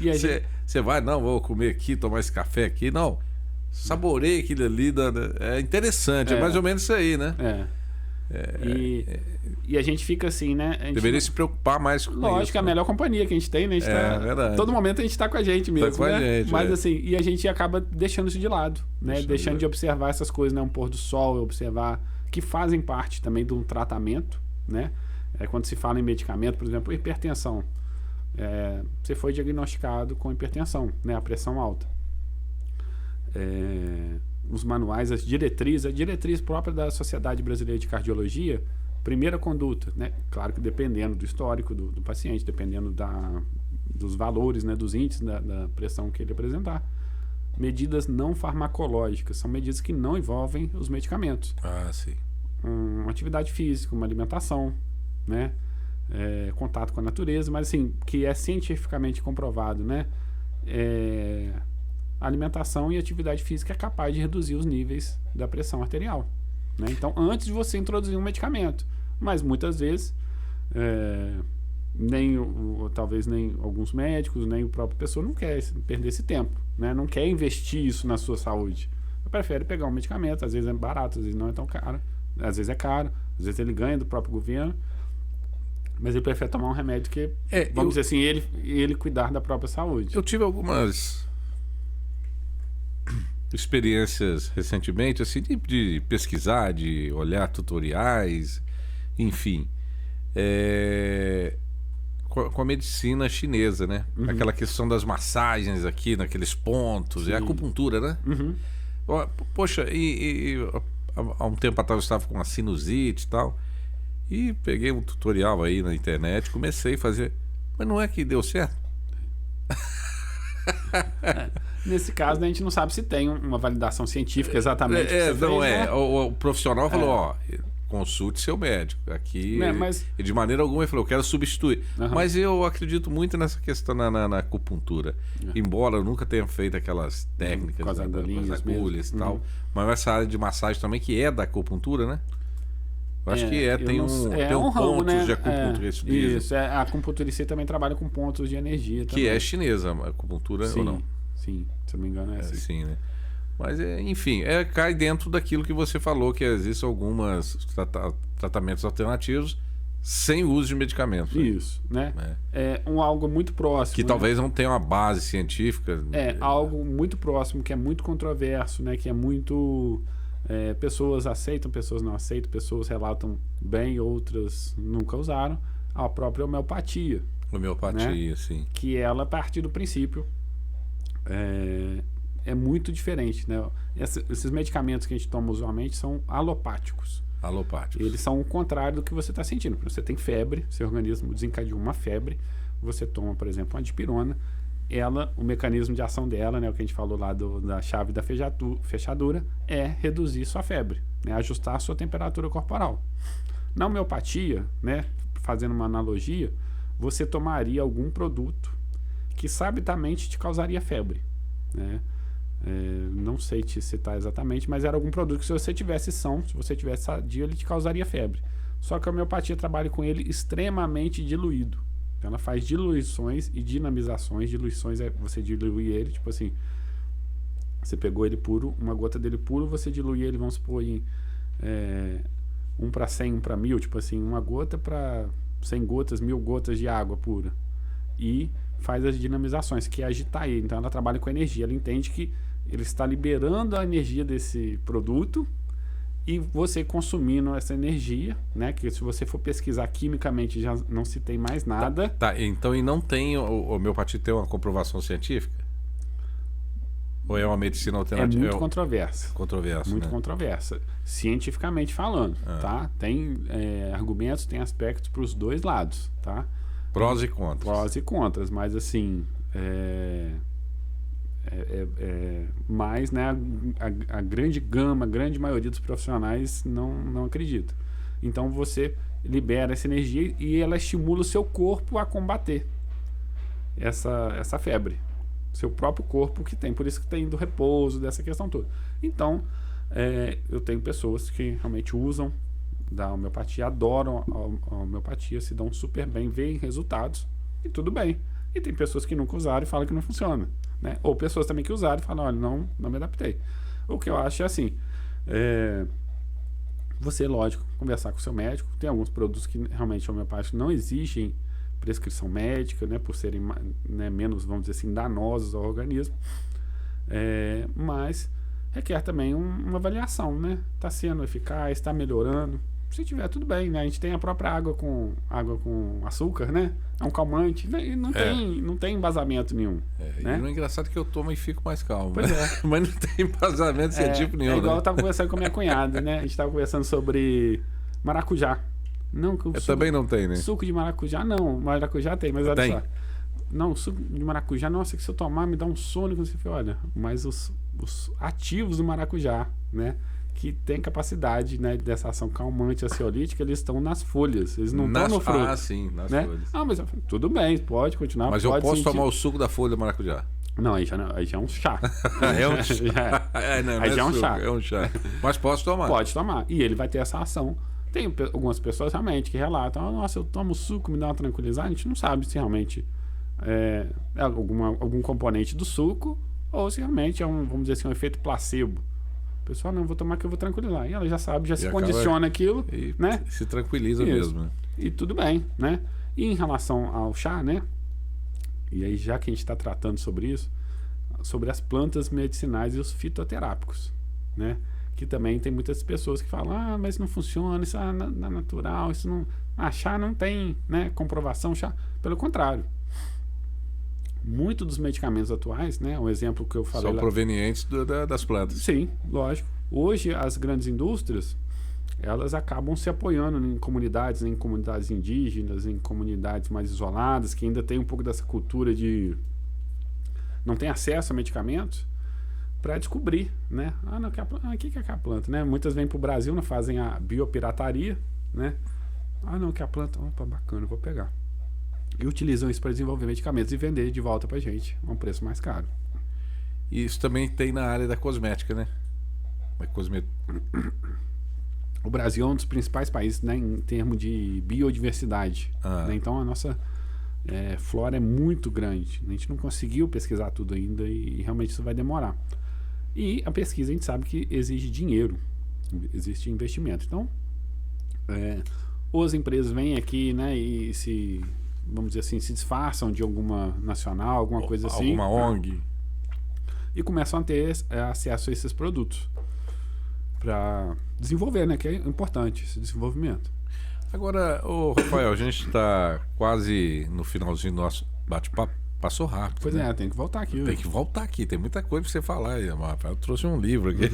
Você vai, não, vou comer aqui, tomar esse café aqui. Não. Saboreie aquilo ali. É interessante, é mais ou menos isso aí, né? E a gente fica assim, né? Deveria se preocupar mais com isso. Lógico, é a melhor companhia que a gente tem, né? Verdade. Todo momento a gente tá com a gente mesmo, tá com a gente, Mas assim, e a gente acaba deixando isso de lado, né? Deixando de observar essas coisas, né? Um pôr do sol, observar que fazem parte também de um tratamento, né? Quando se fala em medicamento, por exemplo, hipertensão. Você foi diagnosticado com hipertensão, né? A pressão alta. Os manuais, a diretriz própria da Sociedade Brasileira de Cardiologia, primeira conduta, né? Claro que dependendo do histórico do paciente, dependendo dos valores, né? Dos índices da pressão que ele apresentar. Medidas não farmacológicas, são medidas que não envolvem os medicamentos. Sim. Uma atividade física, uma alimentação, né? Contato com a natureza, mas assim, que é cientificamente comprovado, né? A alimentação e atividade física é capaz de reduzir os níveis da pressão arterial, né? Então, antes de você introduzir um medicamento, mas muitas vezes talvez nem alguns médicos, nem o próprio pessoa não quer perder esse tempo, né? Não quer investir isso na sua saúde. Prefere pegar um medicamento, às vezes é barato, às vezes não é tão caro. Às vezes é caro, às vezes ele ganha do próprio governo, mas ele prefere tomar um remédio que, vamos dizer assim, ele cuidar da própria saúde. Eu tive algumas experiências recentemente, assim, de pesquisar, de olhar tutoriais, enfim, com a medicina chinesa, né? Aquela questão das massagens aqui, naqueles pontos, a acupuntura, né? Poxa, há um tempo atrás eu estava com uma sinusite e tal, e peguei um tutorial aí na internet, comecei a fazer, mas não é que deu certo? Nesse caso, a gente não sabe se tem uma validação científica exatamente. O profissional falou, consulte seu médico. Aqui, e de maneira alguma ele falou, eu quero substituir. Mas eu acredito muito nessa questão na acupuntura. Embora eu nunca tenha feito aquelas técnicas, com as agulhas e tal. Mas essa área de massagem também, que é da acupuntura, né? Eu acho que tem um ramo, pontos, né? de acupuntura. Isso, a acupuntura também trabalha com pontos de energia. Que é chinesa, a acupuntura, ou não? Sim, se eu não me engano é assim. Sim, né? Mas, enfim, cai dentro daquilo que você falou, que existem alguns tratamentos alternativos Sem uso de medicamentos. Isso, né? É algo muito próximo. Que né? talvez não tenha uma base científica. É algo muito próximo, que é muito controverso, né? Que é muito... pessoas aceitam, pessoas não aceitam, pessoas relatam bem, outras nunca usaram. A própria homeopatia. Homeopatia, né? sim. Que ela, a partir do princípio, é muito diferente, né? Esses medicamentos que a gente toma usualmente são alopáticos. Eles são o contrário do que você está sentindo. Você tem febre, seu organismo desencadeou uma febre, você toma, por exemplo, uma dipirona, o mecanismo de ação dela, né, o que a gente falou lá da chave da fechadura, é reduzir sua febre, né, ajustar a sua temperatura corporal. Na homeopatia, né, fazendo uma analogia, você tomaria algum produto que sabidamente te causaria febre, né? Não sei te citar exatamente, mas era algum produto que se você tivesse se você tivesse sadio, ele te causaria febre. Só que a homeopatia trabalha com ele extremamente diluído. Então ela faz diluições e dinamizações. Diluições é você diluir ele, tipo assim, você pegou ele puro, uma gota dele puro, você dilui ele, vamos supor, em 1 para 100, 1 para 1000, tipo assim, uma gota para 100 gotas, 1000 gotas de água pura. E faz as dinamizações, que é agitar ele. Então ela trabalha com energia, ela entende que ele está liberando a energia desse produto e você consumindo essa energia, né? Que se você for pesquisar quimicamente já não se tem mais nada. Tá, então e não tem o homeopatia tem uma comprovação científica? Ou é uma medicina alternativa? É muito controversa. Muito né? controversa. Cientificamente falando, tá? Tem argumentos, tem aspectos para os dois lados, tá? Prós e contras. Prós e contras, mas assim... mas, né, a grande gama, a grande maioria dos profissionais não acredita. Então você libera essa energia e ela estimula o seu corpo a combater essa febre. Seu próprio corpo que tem, por isso que tem do repouso, dessa questão toda. Então, eu tenho pessoas que realmente usam da homeopatia, adoram a homeopatia, se dão super bem, veem resultados e tudo bem. E tem pessoas que nunca usaram e falam que não funciona, né? Ou pessoas também que usaram e falam, olha, não me adaptei. O que eu acho é assim, você, lógico, conversar com o seu médico. Tem alguns produtos que realmente homeopáticos não exigem prescrição médica, né, por serem, né, menos, vamos dizer assim, danosos ao organismo, mas requer também uma avaliação, né? Está sendo eficaz, está melhorando. Se tiver, tudo bem, né? A gente tem a própria água com açúcar, né? É um calmante, né? Não tem embasamento nenhum. Né? E o engraçado é que eu tomo e fico mais calmo. Pois né? Mas não tem embasamento científico nenhum. É igual né? eu estava conversando com a minha cunhada, né? A gente estava conversando sobre maracujá. Não, que também não tem, né? Suco de maracujá, não. Maracujá tem, mas olha só. Não, suco de maracujá, nossa, que se eu tomar me dá um sono. Você fala, olha, mas os ativos do maracujá, né? Que tem capacidade, né, dessa ação calmante, ansiolítica, eles estão nas folhas, eles não estão no fruto. Ah, sim, nas né? folhas. Mas tudo bem, pode continuar. Mas pode eu posso sentir... tomar o suco da folha do maracujá? Não, aí já é um chá. É um chá. Aí já é um chá. É um chá. Mas posso tomar? Pode tomar. E ele vai ter essa ação. Tem algumas pessoas realmente que relatam, nossa, eu tomo suco, me dá uma tranquilizada. A gente não sabe se realmente é algum componente do suco ou se realmente é vamos dizer assim, um efeito placebo. O pessoal, não, vou tomar que eu vou tranquilizar. E ela já sabe, já se condiciona aquilo, e né? Se tranquiliza mesmo. Né? E tudo bem, né? E em relação ao chá, né? E aí, já que a gente está tratando sobre isso, sobre as plantas medicinais e os fitoterápicos, né? Que também tem muitas pessoas que falam, mas não funciona, isso é natural, isso não... chá não tem, né, comprovação, chá. Pelo contrário. Muitos dos medicamentos atuais, né, o exemplo que eu falei... São provenientes das plantas. Sim, lógico. Hoje, as grandes indústrias, elas acabam se apoiando em comunidades indígenas, em comunidades mais isoladas, que ainda tem um pouco dessa cultura de... não tem acesso a medicamentos, para descobrir, né? O que é aquela planta, né? Muitas vêm para o Brasil, fazem a biopirataria, né? Que a planta... Opa, bacana, vou pegar. E utilizam isso para desenvolver medicamentos e vender de volta para a gente a um preço mais caro. E isso também tem na área da cosmética, né? O Brasil é um dos principais países, né, em termos de biodiversidade. Né? Então a nossa flora é muito grande. A gente não conseguiu pesquisar tudo ainda e realmente isso vai demorar. E a pesquisa a gente sabe que exige dinheiro, existe investimento. Então, ou as empresas vêm aqui, né, e vamos dizer assim, se disfarçam de alguma nacional, alguma coisa assim. Alguma ONG. E começam a ter acesso a esses produtos para desenvolver, né, que é importante esse desenvolvimento. Agora, Rafael, a gente está quase no finalzinho do nosso bate-papo. Passou rápido. Pois né? tem que voltar aqui. Tem que voltar aqui, tem muita coisa para você falar aí, Rafael. Eu trouxe um livro aqui.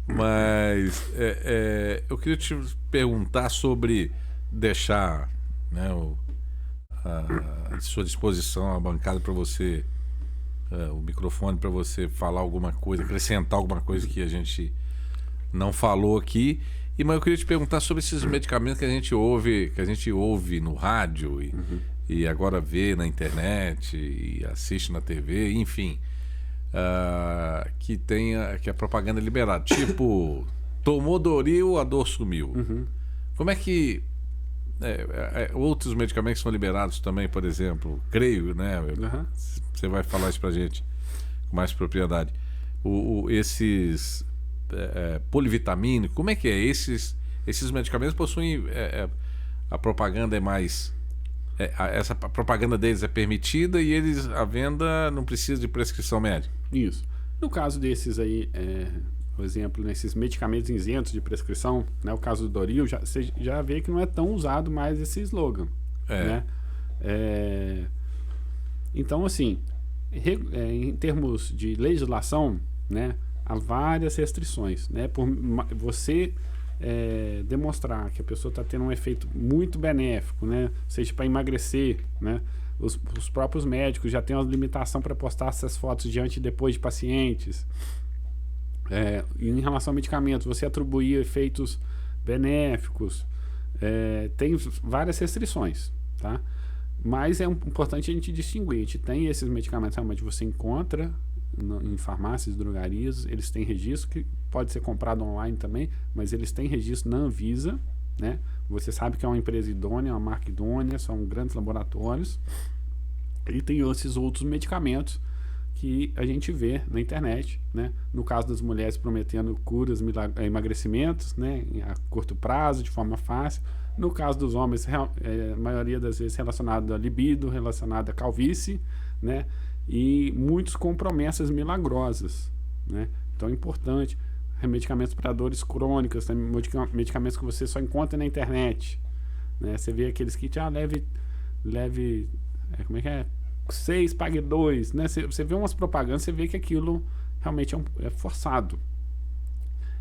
Mas eu queria te perguntar sobre deixar, né, à sua disposição a bancada para você, o microfone para você falar alguma coisa, acrescentar alguma coisa que a gente não falou aqui. Mas eu queria te perguntar sobre esses medicamentos que a gente ouve no rádio e agora vê na internet e assiste na TV, enfim, que a propaganda é liberada, tipo, tomou Doril, a dor sumiu. Como é que outros medicamentos são liberados também, por exemplo, creio, né? Você vai falar isso pra gente com mais propriedade. Esses polivitamínicos, como é que é? Esses medicamentos possuem a propaganda é mais essa propaganda deles é permitida e a venda não precisa de prescrição médica. Isso. No caso desses aí, por exemplo, nesses medicamentos isentos de prescrição, né, o caso do Doril, você já vê que não é tão usado mais esse slogan. Né? Então, assim, em termos de legislação, né, há várias restrições. Né? Por você demonstrar que a pessoa está tendo um efeito muito benéfico, né? Seja para emagrecer, né? Os próprios médicos já têm uma limitação para postar essas fotos de antes e depois de pacientes. Em relação a medicamentos, você atribuir efeitos benéficos, tem várias restrições, tá? Mas é importante a gente distinguir. A gente tem esses medicamentos realmente você encontra em farmácias, drogarias, eles têm registro que pode ser comprado online também, mas eles têm registro na Anvisa, né? Você sabe que é uma empresa idônea, uma marca idônea, são grandes laboratórios. E tem esses outros medicamentos que a gente vê na internet, né? No caso das mulheres prometendo curas, emagrecimentos, né? A curto prazo, de forma fácil. No caso dos homens, a maioria das vezes relacionado a libido, relacionado a calvície, né? E muitos com promessas milagrosas, né? Então é importante. Medicamentos para dores crônicas, tem medicamentos que você só encontra na internet, né? Você vê aqueles que leve como é que é? 6, pague 2, né? Você vê umas propagandas, você vê que aquilo realmente é forçado.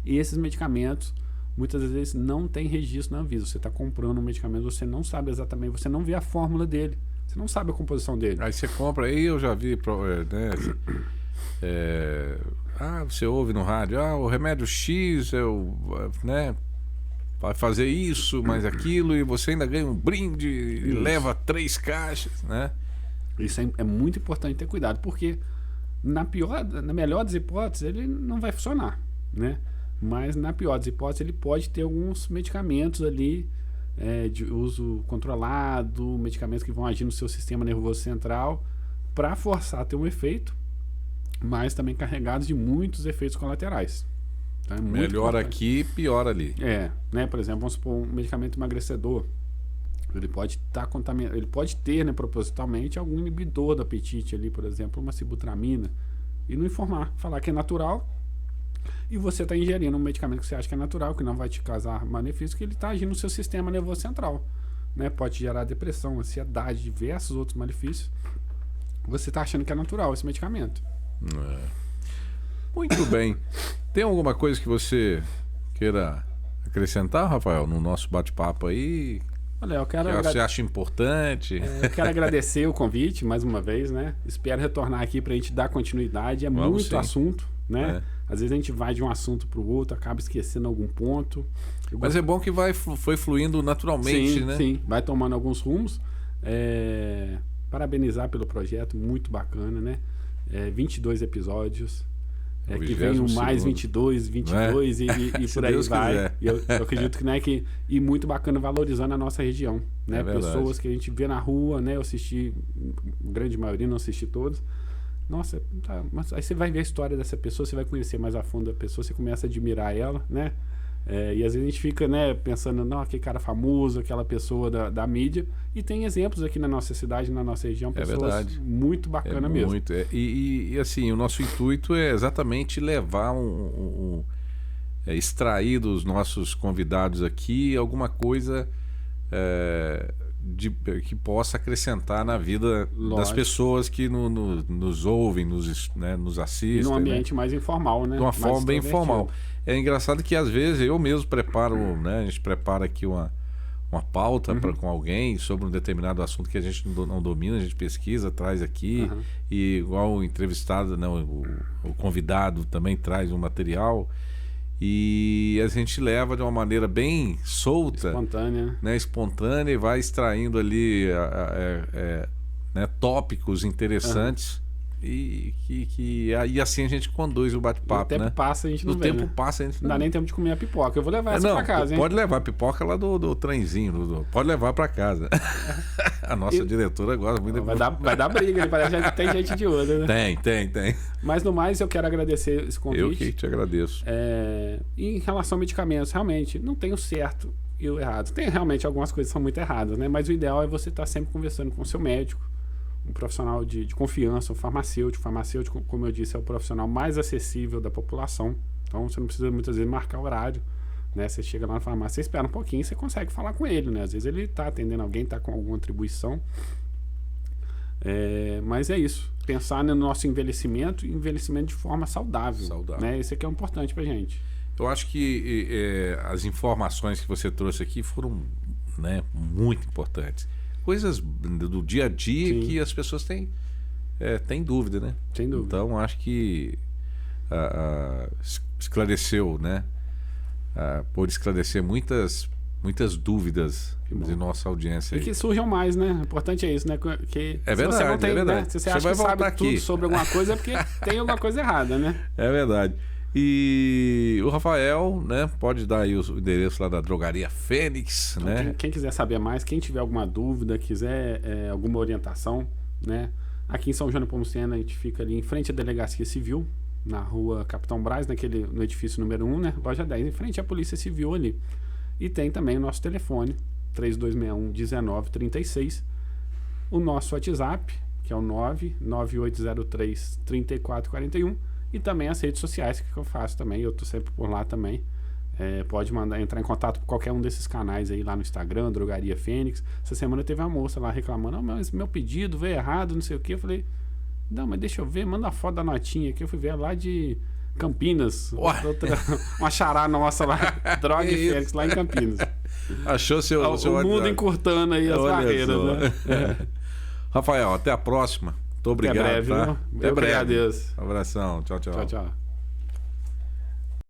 E esses medicamentos, muitas vezes, não tem registro na Anvisa. Você está comprando um medicamento, você não sabe exatamente, você não vê a fórmula dele. Você não sabe a composição dele. Aí você compra, aí eu já vi, né? Você ouve no rádio, o remédio X né? Vai fazer isso, mais aquilo, e você ainda ganha um brinde e leva 3 caixas, né? Isso é muito importante ter cuidado, porque na melhor das hipóteses ele não vai funcionar, né? Mas na pior das hipóteses ele pode ter alguns medicamentos ali de uso controlado, medicamentos que vão agir no seu sistema nervoso central para forçar a ter um efeito, mas também carregados de muitos efeitos colaterais. Então, melhor aqui, pior ali. Né? Por exemplo, vamos supor um medicamento emagrecedor. Ele pode estar contaminado, ele pode ter, né, propositalmente algum inibidor do apetite ali, por exemplo, uma sibutramina, e não informar, falar que é natural, e você está ingerindo um medicamento que você acha que é natural, que não vai te causar malefício, que ele está agindo no seu sistema nervoso central, né? Pode gerar depressão, ansiedade, diversos outros malefícios. Você está achando que é natural esse medicamento. Muito bem. Tem alguma coisa que você queira acrescentar, Rafael, no nosso bate-papo aí? Olha, eu quero que você acha importante? Eu quero agradecer o convite mais uma vez, né? Espero retornar aqui para a gente dar continuidade. Vamos, muito sim. Assunto, né? Às vezes a gente vai de um assunto para o outro, acaba esquecendo algum ponto. Mas é bom que foi fluindo naturalmente, né? Sim, vai tomando alguns rumos. Parabenizar pelo projeto, muito bacana, né? 22 episódios. Que vem um mais 22 e por aí Deus vai. Quiser. Eu acredito que, né, e muito bacana valorizando a nossa região, né? Pessoas que a gente vê na rua, né? Eu assisti, a grande maioria, não assisti todos. Nossa, mas aí você vai ver a história dessa pessoa, você vai conhecer mais a fundo a pessoa, você começa a admirar ela, né? E às vezes a gente fica, né, pensando, não, aquele cara famoso, aquela pessoa da mídia, e tem exemplos aqui na nossa cidade, na nossa região, pessoas verdade. muito bacanas mesmo. Muito. E assim, o nosso intuito é exatamente levar extrair dos nossos convidados aqui alguma coisa que possa acrescentar na vida das pessoas que nos ouvem, nos assistem. E num ambiente mais informal, né? De uma forma bem informal. É engraçado que às vezes eu mesmo preparo, né? A gente prepara aqui uma pauta com alguém sobre um determinado assunto que a gente não domina, a gente pesquisa, traz aqui, e igual o entrevistado, não, o convidado também traz um material, e a gente leva de uma maneira bem solta, espontânea, e vai extraindo ali tópicos interessantes. E assim a gente conduz o bate-papo, né? O tempo passa, a gente não vê, passa, a gente não dá nem tempo de comer a pipoca. Eu vou levar essa pra casa, hein? Pode levar a pipoca lá do trenzinho, pode levar pra casa. A nossa diretora gosta muito. Vai dar briga, né? Parece que tem gente de olho, né? Tem. Mas no mais, eu quero agradecer esse convite. Eu que te agradeço. Em relação a medicamentos, realmente, não tem o certo e o errado. Tem realmente algumas coisas que são muito erradas, né? Mas o ideal é você estar sempre conversando com o seu médico, um profissional de confiança, um farmacêutico. Farmacêutico, como eu disse, é o profissional mais acessível da população. Então, você não precisa muitas vezes marcar horário, né? Você chega lá na farmácia, você espera um pouquinho, você consegue falar com ele, né? Às vezes ele está atendendo alguém, está com alguma atribuição. Mas é isso. Pensar no nosso envelhecimento e envelhecimento de forma saudável. Né? Isso aqui é importante pra gente. Eu acho que as informações que você trouxe aqui foram, né, muito importantes. Coisas do dia a dia. Sim. Que as pessoas têm dúvida, né? Sem dúvida. Então, acho que esclareceu, né? Pôde esclarecer muitas dúvidas de nossa audiência. E que surjam mais, né? O importante é isso, né? Que é verdade, você não tem, é verdade. Né? Se você acha que sabe tudo sobre alguma coisa, é porque tem alguma coisa errada, né? É verdade. E o Rafael, né, pode dar aí o endereço lá da Drogaria Fênix, então, né? Quem quiser saber mais, quem tiver alguma dúvida, quiser alguma orientação, né? Aqui em São João Nepomuceno, a gente fica ali em frente à Delegacia Civil, na rua Capitão Braz, no edifício número 1, né? Loja 10, em frente à Polícia Civil ali. E tem também o nosso telefone, 3261-1936. O nosso WhatsApp, que é o 99803-3441. E também as redes sociais, que eu faço também. Eu tô sempre por lá também. Pode entrar em contato com qualquer um desses canais aí lá no Instagram, Drogaria Fênix. Essa semana teve uma moça lá reclamando: mas meu pedido veio errado, não sei o que. Eu falei: não, mas deixa eu ver, manda a foto da notinha aqui. Eu fui ver lá de Campinas. Uma xará nossa lá, Droga Fênix, lá em Campinas. Achou seu o mundo encurtando aí as barreiras, né? Rafael, até a próxima. Muito obrigado. Até breve, tá? Eu que agradeço. Um abração. Tchau. Tchau.